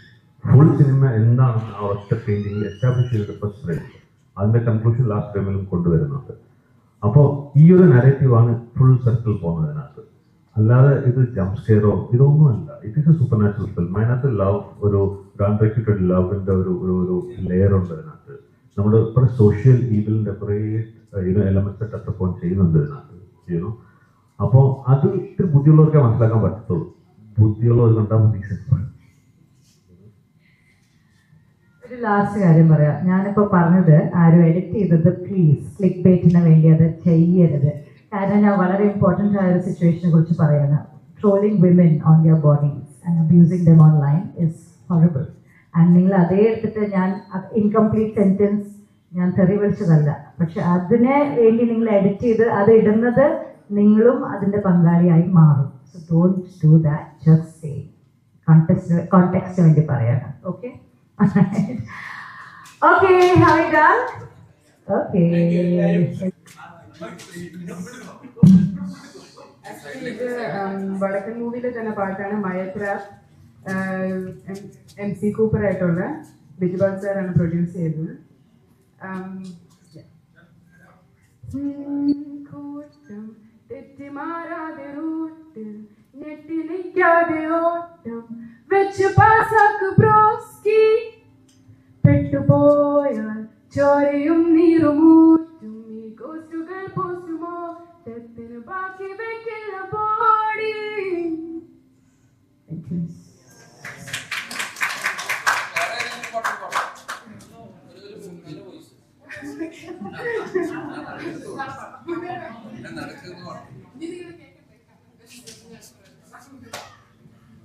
ഫുൾ സിനിമ എന്താണെന്ന് ആ ഒറ്റ പെയിന്റിംഗിൽ എസ്റ്റാബ്ലിഷ് ചെയ്തിട്ട് ഫസ്റ്റ് ഫ്രെയിം, അതിന്റെ കൺക്ലൂഷൻ ലാസ്റ്റ് ഫ്രെയിമിലും കൊണ്ടുവരുന്നുണ്ട്. അപ്പോൾ ഈ ഒരു നരേറ്റീവാണ് ഫുൾ സർക്കിൾ പോകുന്നതിനകത്ത്. അല്ലാതെ ഇത് ജംപ് സ്കെയറോ ഇതൊന്നുമല്ല. It is A super natural film. അതിനകത്ത് ലവ്, ഒരു അൺറെക്യൂട്ടഡ് ലവിന്റെ ഒരു ഒരു ലെയർ ഉണ്ട് അതിനകത്ത്. നമ്മുടെ കുറെ സോഷ്യൽ ഈവിലിന്റെ കുറേ എലമെന്റ്സ് ടച്ച് ഓൺ ചെയ്യുന്നുണ്ട് ഇതിനകത്ത്. അപ്പോൾ അത് ഇത്തിരി ബുദ്ധിയുള്ളവർക്കേ മനസ്സിലാക്കാൻ പറ്റത്തുള്ളൂ. ബുദ്ധിയുള്ളവർ കണ്ടാൽ മതി. ഒരു ലാസ്റ്റ് കാര്യം പറയാം. ഞാനിപ്പോൾ പറഞ്ഞത് ആരും എഡിറ്റ് ചെയ്തത് പ്ലീസ് ക്ലിക്ക് ബേറ്റിന് വേണ്ടി അത് ചെയ്യരുത്. കാരണം ഞാൻ വളരെ ഇമ്പോർട്ടൻ്റ് ആയ ഒരു സിറ്റുവേഷനെ കുറിച്ച് പറയാണ്. Trolling women on their bodies and abusing them online is horrible. And നിങ്ങൾ അതേ എടുത്തിട്ട് ഞാൻ ഇൻകംപ്ലീറ്റ് സെൻറ്റൻസ് ഞാൻ തെറി വിളിച്ചതല്ല, പക്ഷെ അതിനെ വേണ്ടി നിങ്ങൾ എഡിറ്റ് ചെയ്ത് അത് ഇടുന്നത് നിങ്ങളും അതിൻ്റെ പങ്കാളിയായി മാറും. So don't do that. Just say കോണ്ടെക്സ്റ്റിന് വേണ്ടി പറയാണ്. Okay okay, have you done? Okay. ഇത് വടക്കൻ മൂവിയിലെ തന്നെ പാട്ടാണ്. മയത്രാഫ് MC കൂപ്പർ ആയിട്ടുള്ള ബിജുബാൽ സാറാണ് പ്രൊഡ്യൂസ് ചെയ്തത്. കൂട്ടം തെറ്റിമാറാതെ റൂട്ടിൽ ഞെട്ടി നിൽക്കാതെ ഓട്ടം വെച്ച് പാസാക്ക് ബ്രോസ്കി പെട്ടുപോയാൽ ചോരയും നീറുമൂറ്റും ഈ കോസ്റ്റുകൾ പോസ്റ്റുമോ തെത്തിന് ബാക്കി വെക്കില്ല body.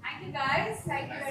Thank you guys. Thank you very much.